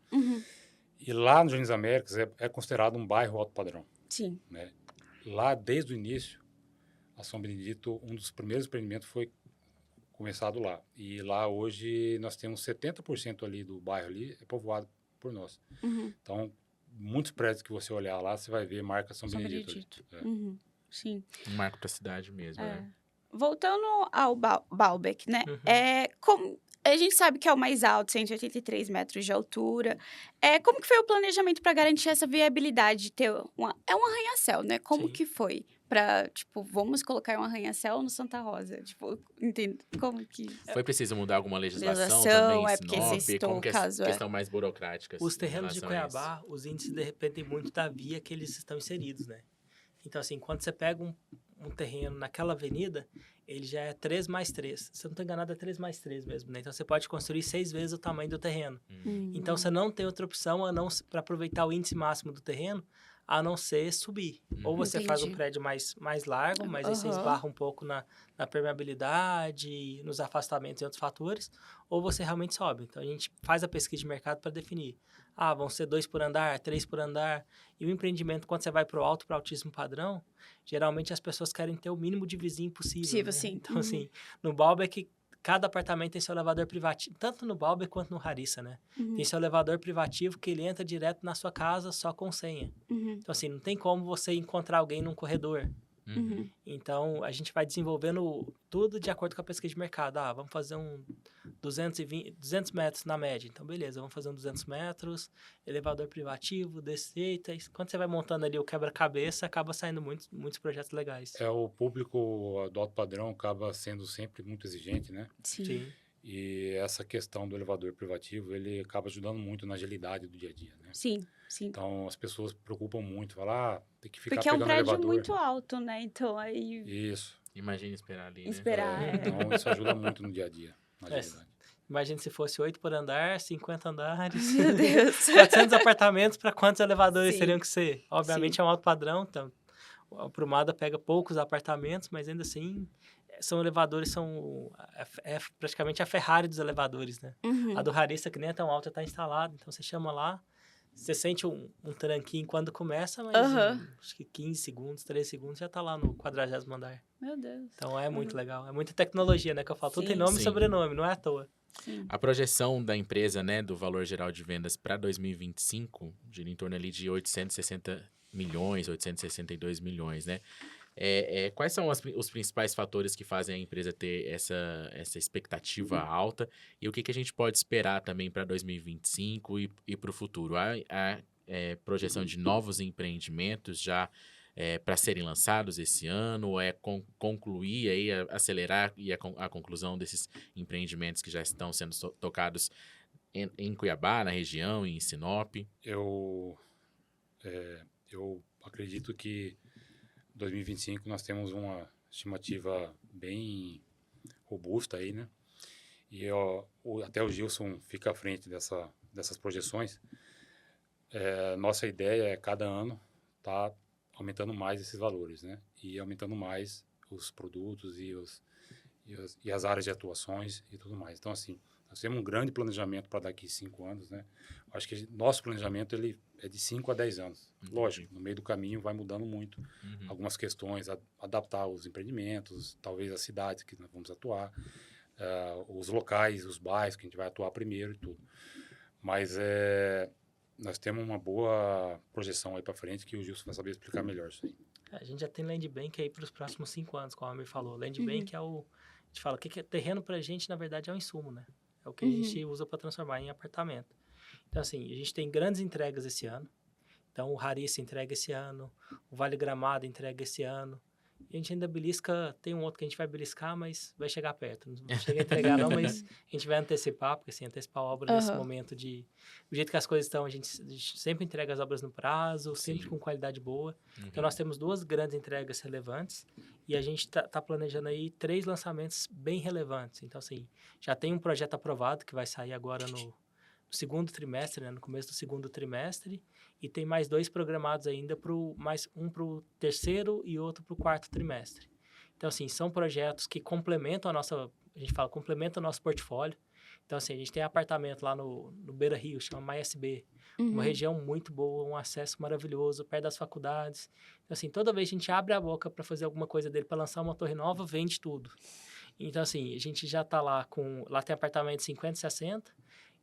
E lá no Jardim das Américas é considerado um bairro alto padrão, Sim. né? Lá, desde o início, a São Benedito, um dos primeiros empreendimentos foi começado lá. E lá hoje nós temos 70% ali do bairro ali é povoado por nós. Então, muitos prédios que você olhar lá, você vai ver marca São Benedito. Sim. Um marco para a cidade mesmo, né? Voltando ao Balbec, né? Como a gente sabe que é o mais alto, 183 metros de altura. Como que foi o planejamento para garantir essa viabilidade de ter é um arranha-céu, né? Como Sim. que foi? Para, tipo, vamos colocar um arranha-céu no Santa Rosa. Tipo, entende? Como que... Foi preciso mudar alguma legislação Legislação, também, porque Sinop? citou Como que o caso, questão mais burocrática? Os em terrenos de relação a isso? Cuiabá, os índices dependem muito da via que eles estão inseridos, né? Então, assim, quando você pega um terreno naquela avenida, ele já é 3+3. Se eu não estou enganado, é 3+3 mesmo, né? Então, você pode construir 6 vezes o tamanho do terreno. Então, você não tem outra opção para aproveitar o índice máximo do terreno, a não ser subir. Ou você faz um Entendi. prédio mais largo, mas aí você esbarra um pouco na permeabilidade, nos afastamentos e outros fatores, ou você realmente sobe. Então, a gente faz a pesquisa de mercado para definir. Vão ser 2 por andar, 3 por andar. E o empreendimento, quando você vai para o alto, para altíssimo padrão, geralmente as pessoas querem ter o mínimo de vizinho possível. Né? Sim. Então, assim, no Balbec, cada apartamento tem seu elevador privativo, tanto no Balbec quanto no Harissa, né? Tem seu elevador privativo que ele entra direto na sua casa só com senha. Então, assim, não tem como você encontrar alguém num corredor. Então, a gente vai desenvolvendo tudo de acordo com a pesquisa de mercado. Vamos fazer 200 metros na média. Então, beleza, vamos fazer 200 metros, elevador privativo, desse jeito. Aí, quando você vai montando ali o quebra-cabeça, acaba saindo muitos projetos legais. O público do alto padrão acaba sendo sempre muito exigente, né? Sim. E essa questão do elevador privativo, ele acaba ajudando muito na agilidade do dia a dia, né? Sim. Então, as pessoas se preocupam muito, falam, tem que ficar Porque é um pegando prédio elevador. muito alto, né? Então, aí... Isso. Imagina esperar ali, né? Esperar, Então, isso ajuda muito no dia a dia, na agilidade. Imagina se fosse 8 por andar, 50 andares. Meu Deus. 400 apartamentos, para quantos elevadores Sim. teriam que ser? Obviamente é um alto padrão, então a Prumada pega poucos apartamentos, mas ainda assim são elevadores, praticamente a Ferrari dos elevadores, né? A do Harissa, que nem é tão alta, está instalada, então você chama lá, você sente um tranquinho quando começa, mas acho que 15 segundos, 13 segundos já tá lá no 40º andar. Meu Deus. Então é muito legal. É muita tecnologia, né? Que eu falo, tudo tem nome e Sim. sobrenome, não é à toa. Sim. A projeção da empresa, né, do valor geral de vendas para 2025 gira em torno ali de 860 milhões, 862 milhões, né? Quais são os principais fatores que fazem a empresa ter essa expectativa alta e o que a gente pode esperar também para 2025 e para o futuro? Há projeção de novos empreendimentos já para serem lançados esse ano? Ou concluir, aí, acelerar a conclusão desses empreendimentos que já estão sendo tocados em Cuiabá, na região, e em Sinop? Eu acredito que 2025 nós temos uma estimativa bem robusta aí, né? E até o Gilson fica à frente dessas projeções. Nossa ideia é, cada ano, tá aumentando mais esses valores, né? E aumentando mais os produtos e as áreas de atuações e tudo mais. Então, assim, nós temos um grande planejamento para daqui 5 anos, né? Acho que nosso planejamento ele é de 5 a 10 anos. Lógico, no meio do caminho vai mudando muito algumas questões, adaptar os empreendimentos, talvez as cidades que nós vamos atuar, os locais, os bairros que a gente vai atuar primeiro e tudo. Mas nós temos uma boa projeção aí para frente que o Gilson vai saber explicar melhor isso aí. A gente já tem land bank aí para os próximos 5 anos, como a Amir falou. Land bank a gente fala, o que é terreno para a gente, na verdade, é um insumo, né? É o que a gente usa para transformar em apartamento. Então, assim, a gente tem grandes entregas esse ano. Então, o Harissa entrega esse ano, o Vale Gramado entrega esse ano. E a gente ainda belisca, tem um outro que a gente vai beliscar, mas vai chegar perto. Não chega a entregar não, mas a gente vai antecipar, porque assim, antecipar a obra nesse momento do jeito que as coisas estão, a gente sempre entrega as obras no prazo, sempre com qualidade boa. Então, nós temos 2 grandes entregas relevantes e a gente tá planejando aí 3 lançamentos bem relevantes. Então, assim, já tem um projeto aprovado que vai sair agora no segundo trimestre, né, no começo do segundo trimestre, e tem mais 2 programados ainda, um para o terceiro e outro para o 4º trimestre. Então, assim, são projetos que complementam complementam o nosso portfólio. Então, assim, a gente tem apartamento lá no Beira Rio, chama MySB, uma região muito boa, um acesso maravilhoso, perto das faculdades. Então, assim, toda vez que a gente abre a boca para fazer alguma coisa dele, para lançar uma torre nova, vende tudo. Então, assim, a gente já está lá tem apartamento 50 e 60,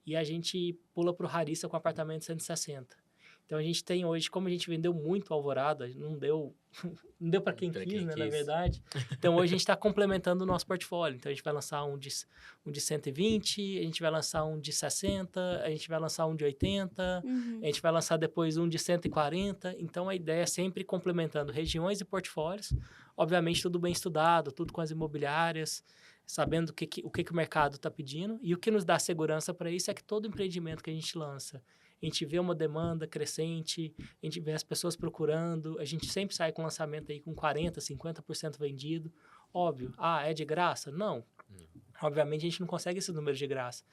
e a gente pula para o Harissa com apartamento 160. Então, a gente tem hoje, como a gente vendeu muito Alvorada, não deu para quem quis, né, na verdade. Então, hoje a gente está complementando o nosso portfólio. Então, a gente vai lançar um de 120, a gente vai lançar um de 60, a gente vai lançar um de 80, a gente vai lançar depois um de 140. Então, a ideia é sempre complementando regiões e portfólios. Obviamente, tudo bem estudado, tudo com as imobiliárias, sabendo o que o mercado está pedindo. E o que nos dá segurança para isso é que todo empreendimento que a gente lança, a gente vê uma demanda crescente, a gente vê as pessoas procurando, a gente sempre sai com lançamento aí com 40%, 50% vendido. Óbvio, é de graça? Não. Obviamente, a gente não consegue esses números de graça.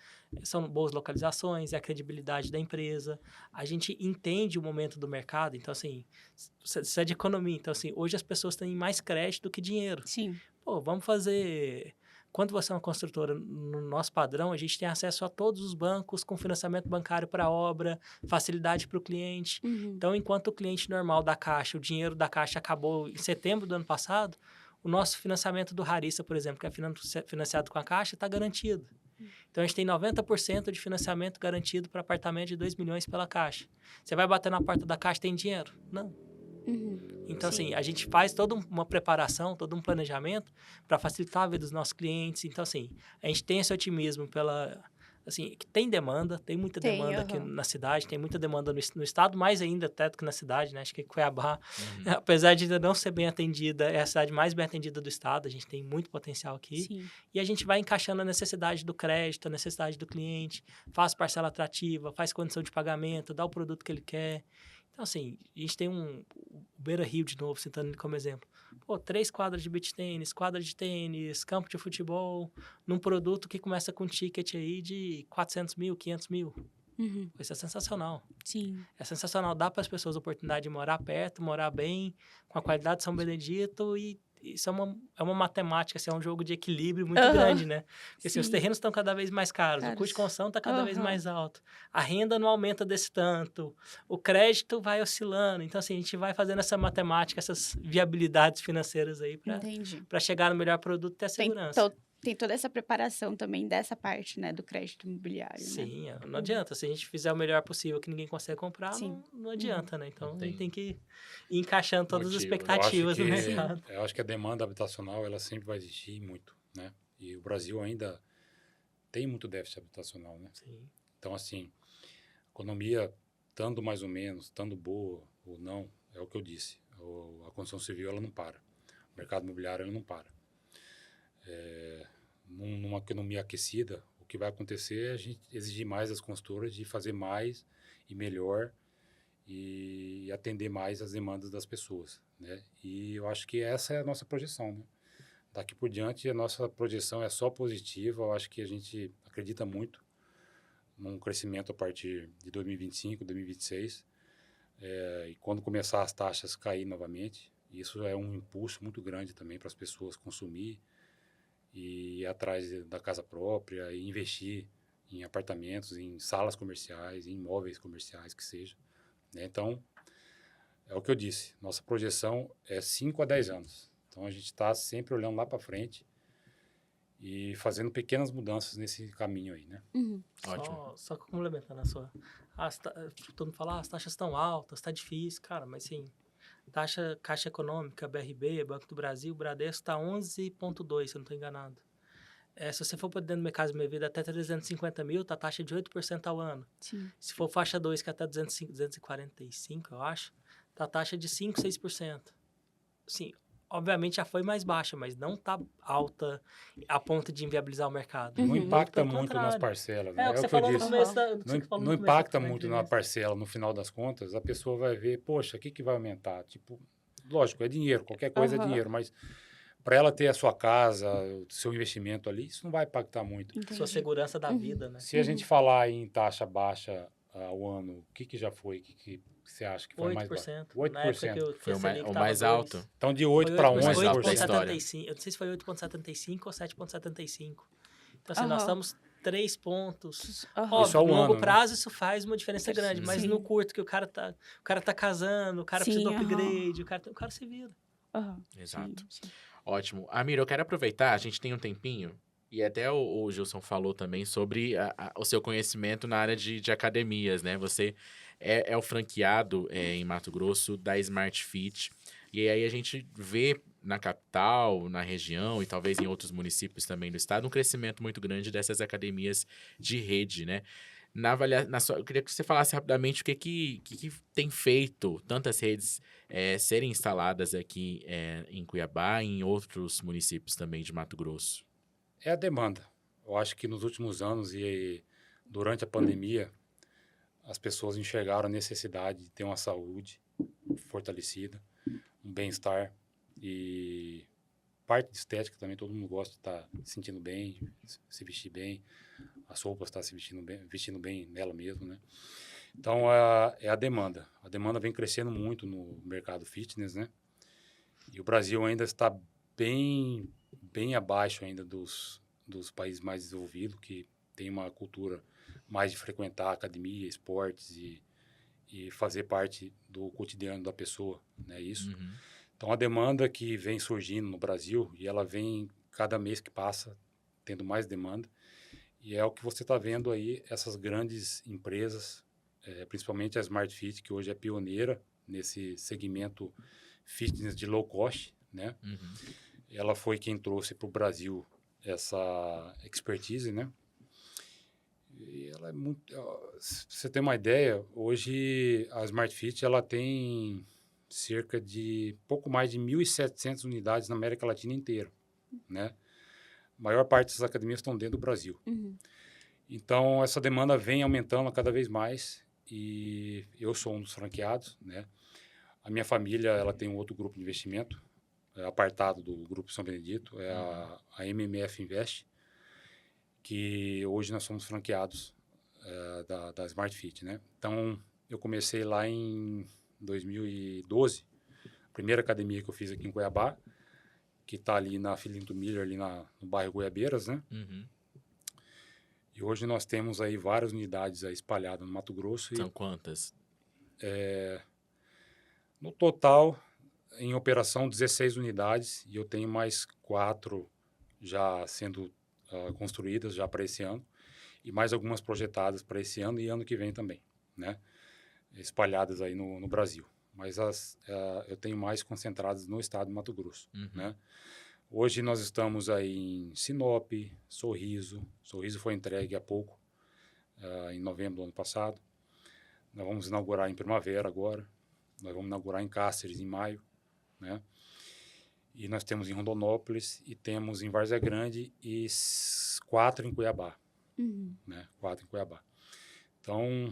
São boas localizações, é a credibilidade da empresa. A gente entende o momento do mercado. Então, assim, isso é de economia. Então, assim, hoje as pessoas têm mais crédito do que dinheiro. Sim. Vamos fazer... Quando você é uma construtora, no nosso padrão, a gente tem acesso a todos os bancos com financiamento bancário para a obra, facilidade para o cliente. Então, enquanto o cliente normal da Caixa, o dinheiro da Caixa acabou em setembro do ano passado, o nosso financiamento do Harissa, por exemplo, que é financiado com a Caixa, está garantido. Então, a gente tem 90% de financiamento garantido para apartamento de 2 milhões pela Caixa. Você vai bater na porta da Caixa, tem dinheiro? Não. Então, assim, a gente faz toda uma preparação, todo um planejamento para facilitar a vida dos nossos clientes. Então, assim, a gente tem esse otimismo assim, que tem demanda, tem muita demanda aqui na cidade, tem muita demanda no estado, mais ainda até do que na cidade, né? Acho que Cuiabá, apesar de ainda não ser bem atendida, é a cidade mais bem atendida do estado, a gente tem muito potencial aqui. Sim. E a gente vai encaixando a necessidade do crédito, a necessidade do cliente, faz parcela atrativa, faz condição de pagamento, dá o produto que ele quer. Então, assim, a gente tem o Beira Rio, de novo, citando ele como exemplo. 3 quadras de beach tênis, quadra de tênis, campo de futebol, num produto que começa com um ticket aí de 400 mil, 500 mil. Isso é sensacional. Sim. É sensacional. Dá para as pessoas a oportunidade de morar perto, morar bem, com a qualidade de São Benedito e isso é uma matemática, assim, é um jogo de equilíbrio muito Aham. grande, né? Porque assim, os Sim. terrenos estão cada vez mais caros, o Caros. custo de construção está cada vez Aham. mais alto, a renda não aumenta desse tanto, o crédito vai oscilando. Então, assim, a gente vai fazendo essa matemática, essas viabilidades financeiras aí Entendi. para chegar no melhor produto e ter a segurança. Então, tem toda essa preparação também dessa parte, né, do crédito imobiliário, né? Sim, não adianta. Se a gente fizer o melhor possível que ninguém consegue comprar, Sim. não adianta, né? Então, Não a gente tem tem que ir encaixando todas as motivo, né? expectativas no mercado. Eu acho que a demanda habitacional, ela sempre vai existir muito, né? E o Brasil ainda tem muito déficit habitacional, né? Sim. Então, assim, a economia, estando mais ou menos, estando boa ou não, é o que eu disse. A construção civil, ela não para. O mercado imobiliário, ele não para. Numa economia aquecida, o que vai acontecer é a gente exigir mais das construtoras de fazer mais e melhor e atender mais as demandas das pessoas, né? E eu acho que essa é a nossa projeção, né? Daqui por diante, a nossa projeção é só positiva. Eu acho que a gente acredita muito num crescimento a partir de 2025, 2026. E quando começar as taxas cair novamente, isso é um impulso muito grande também para as pessoas consumir e ir atrás da casa própria e investir em apartamentos, em salas comerciais, em imóveis comerciais que seja, né? Então, é o que eu disse, nossa projeção é 5 a 10 anos. Então, a gente está sempre olhando lá para frente e fazendo pequenas mudanças nesse caminho aí, né? Uhum. Ótimo. Só complementando a sua. Todo mundo fala, as taxas estão altas, está difícil. Cara, mas sim, taxa Caixa Econômica, BRB, Banco do Brasil, Bradesco está 11,2, se eu não estou enganado. Se você for para dentro do Minha Casa Minha Vida até 350 mil, tá taxa de 8% ao ano. Sim. Se for faixa 2, que é até 245, eu acho, tá taxa de 5, 6%. Sim, obviamente já foi mais baixa, mas não tá alta a ponto de inviabilizar o mercado. Não Uhum. impacta Pelo muito nas contrário. parcelas, É né? o que É você o que eu falou no disse. começo Não impacta da muito na entrevista. parcela, no final das contas, a pessoa vai ver, poxa, o que vai aumentar? Tipo, lógico, é dinheiro, qualquer coisa é Aham. dinheiro, mas para ela ter a sua casa, o seu investimento ali, isso não vai impactar muito. Entendi. Sua segurança da vida, né? Se a gente falar em taxa baixa ao ano, o que já foi? O que você acha que foi mais baixo? 8%. Na época que 8%. que Foi a Selic o tava mais 2, alto. Então, de 8 para mais alto da 11%. história. 8,75. Eu não sei se foi 8,75 ou 7,75. Então, assim, Aham. nós estamos 3 pontos. Aham. Isso Óbvio, ao no longo ano, né? prazo isso faz uma diferença grande, mas Sim. no curto que o cara tá casando, o cara Sim, precisa do aham. upgrade, o cara se vira. Aham. Exato. Sim, sim. Ótimo. Amir, eu quero aproveitar, a gente tem um tempinho, e até o Gilson falou também sobre o seu conhecimento na área de academias, né? Você é o franqueado em Mato Grosso da Smart Fit, e aí a gente vê na capital, na região e talvez em outros municípios também do estado, um crescimento muito grande dessas academias de rede, né? Eu queria que você falasse rapidamente o que tem feito tantas redes serem instaladas aqui em Cuiabá e em outros municípios também de Mato Grosso. É a demanda. Eu acho que nos últimos anos e durante a pandemia, as pessoas enxergaram a necessidade de ter uma saúde fortalecida, um bem-estar e parte de estética também. Todo mundo gosta de estar se sentindo bem, se vestir bem, as roupas estar se vestindo bem nela mesmo, né? Então, é a demanda. A demanda vem crescendo muito no mercado fitness, né? E o Brasil ainda está bem abaixo ainda dos países mais desenvolvidos, que tem uma cultura mais de frequentar academia, esportes e fazer parte do cotidiano da pessoa, né? Isso. Uhum. Então, a demanda que vem surgindo no Brasil, e ela vem cada mês que passa tendo mais demanda, e é o que você está vendo aí, essas grandes empresas, principalmente a Smart Fit, que hoje é pioneira nesse segmento fitness de low cost, né? Uhum. Ela foi quem trouxe para o Brasil essa expertise, né? E ela é muito... Se você tem uma ideia, hoje a Smart Fit, ela tem cerca de pouco mais de 1.700 unidades na América Latina inteira, né? A maior parte das academias estão dentro do Brasil. Uhum. Então, essa demanda vem aumentando cada vez mais e eu sou um dos franqueados, né? A minha família, ela tem um outro grupo de investimento, apartado do Grupo São Benedito, é a MMF Invest, que hoje nós somos franqueados da Smart Fit, né? Então, eu comecei lá em 2012, a primeira academia que eu fiz aqui em Cuiabá, que está ali na Filinto Miller, ali no bairro Goiabeiras, né? Uhum. E hoje nós temos aí várias unidades aí espalhadas no Mato Grosso. São quantas? No total, em operação, 16 unidades, e eu tenho mais 4 já sendo construídas já para esse ano, e mais algumas projetadas para esse ano e ano que vem também, né? Espalhadas aí no Brasil. Mas eu tenho mais concentradas no estado de Mato Grosso, né? Hoje nós estamos aí em Sinop, Sorriso. Sorriso foi entregue há pouco, em novembro do ano passado. Nós vamos inaugurar em Primavera agora. Nós vamos inaugurar em Cáceres em maio, né? E nós temos em Rondonópolis e temos em Várzea Grande e 4 em Cuiabá, né? 4 em Cuiabá. Então,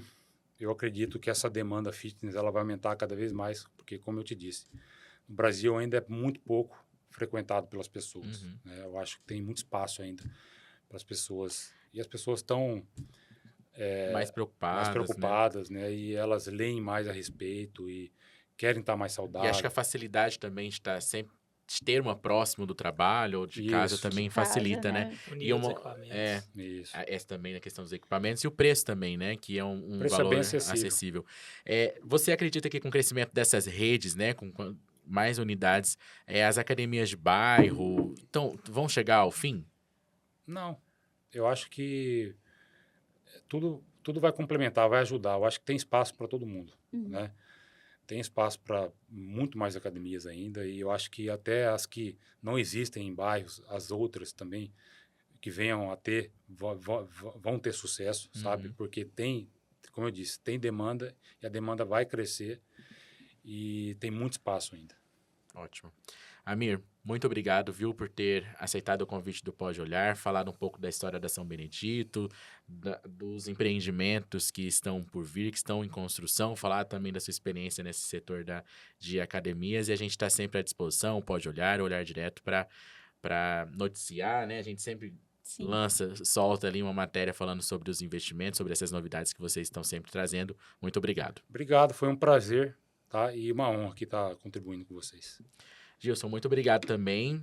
eu acredito que essa demanda fitness ela vai aumentar cada vez mais, porque, como eu te disse, no Brasil ainda é muito pouco frequentado pelas pessoas, né? Eu acho que tem muito espaço ainda para as pessoas. E as pessoas estão mais preocupadas, né? E elas leem mais a respeito e querem estar mais E saudáveis. acho que a facilidade também de estar sempre de ter uma próximo do trabalho ou de casa Isso. também De casa, facilita, né? né? O E nível dos uma, equipamentos. Isso. essa também na questão dos equipamentos e o preço também, né? Que é um O preço é valor bem acessível. Você acredita que com o crescimento dessas redes, né? Com mais unidades, as academias de bairro vão chegar ao fim? Não. Eu acho que tudo vai complementar, vai ajudar. Eu acho que tem espaço para todo mundo, né? Tem espaço para muito mais academias ainda e eu acho que até as que não existem em bairros, as outras também que venham a ter, vão ter sucesso, sabe? Porque tem, como eu disse, tem demanda e a demanda vai crescer e tem muito espaço ainda. Ótimo. Amir, muito obrigado, viu, por ter aceitado o convite do Pode Olhar, falado um pouco da história da São Benedito, dos empreendimentos que estão por vir, que estão em construção, falar também da sua experiência nesse setor de academias, e a gente está sempre à disposição, Pode Olhar direto para noticiar, né? A gente sempre solta ali uma matéria falando sobre os investimentos, sobre essas novidades que vocês estão sempre trazendo. Muito obrigado. Obrigado, foi um prazer, tá? E uma honra aqui estar contribuindo com vocês. Gilson, muito obrigado também.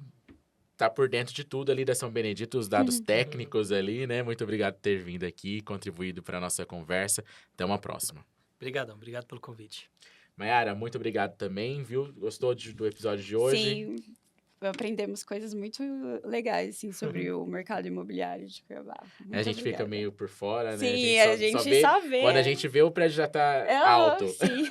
Tá por dentro de tudo ali da São Benedito, os dados técnicos ali, né? Muito obrigado por ter vindo aqui, contribuído para a nossa conversa. Até uma próxima. Obrigadão, obrigado pelo convite. Mayara, muito obrigado também, viu? Gostou do episódio de hoje? Sim, aprendemos coisas muito legais, assim, sobre o mercado imobiliário de Cuiabá. A gente fica meio por fora, né? Sim, a gente só vê. Quando a gente vê, o prédio já tá alto. Sim.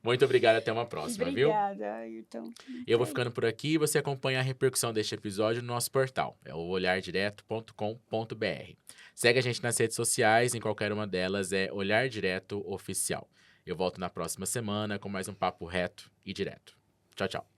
Muito obrigado, até uma próxima, viu? Obrigada, Ayrton. Eu vou ficando por aqui e você acompanha a repercussão deste episódio no nosso portal. É o olhardireto.com.br. Segue a gente nas redes sociais, em qualquer uma delas é Olhar Direto Oficial. Eu volto na próxima semana com mais um papo reto e direto. Tchau, tchau.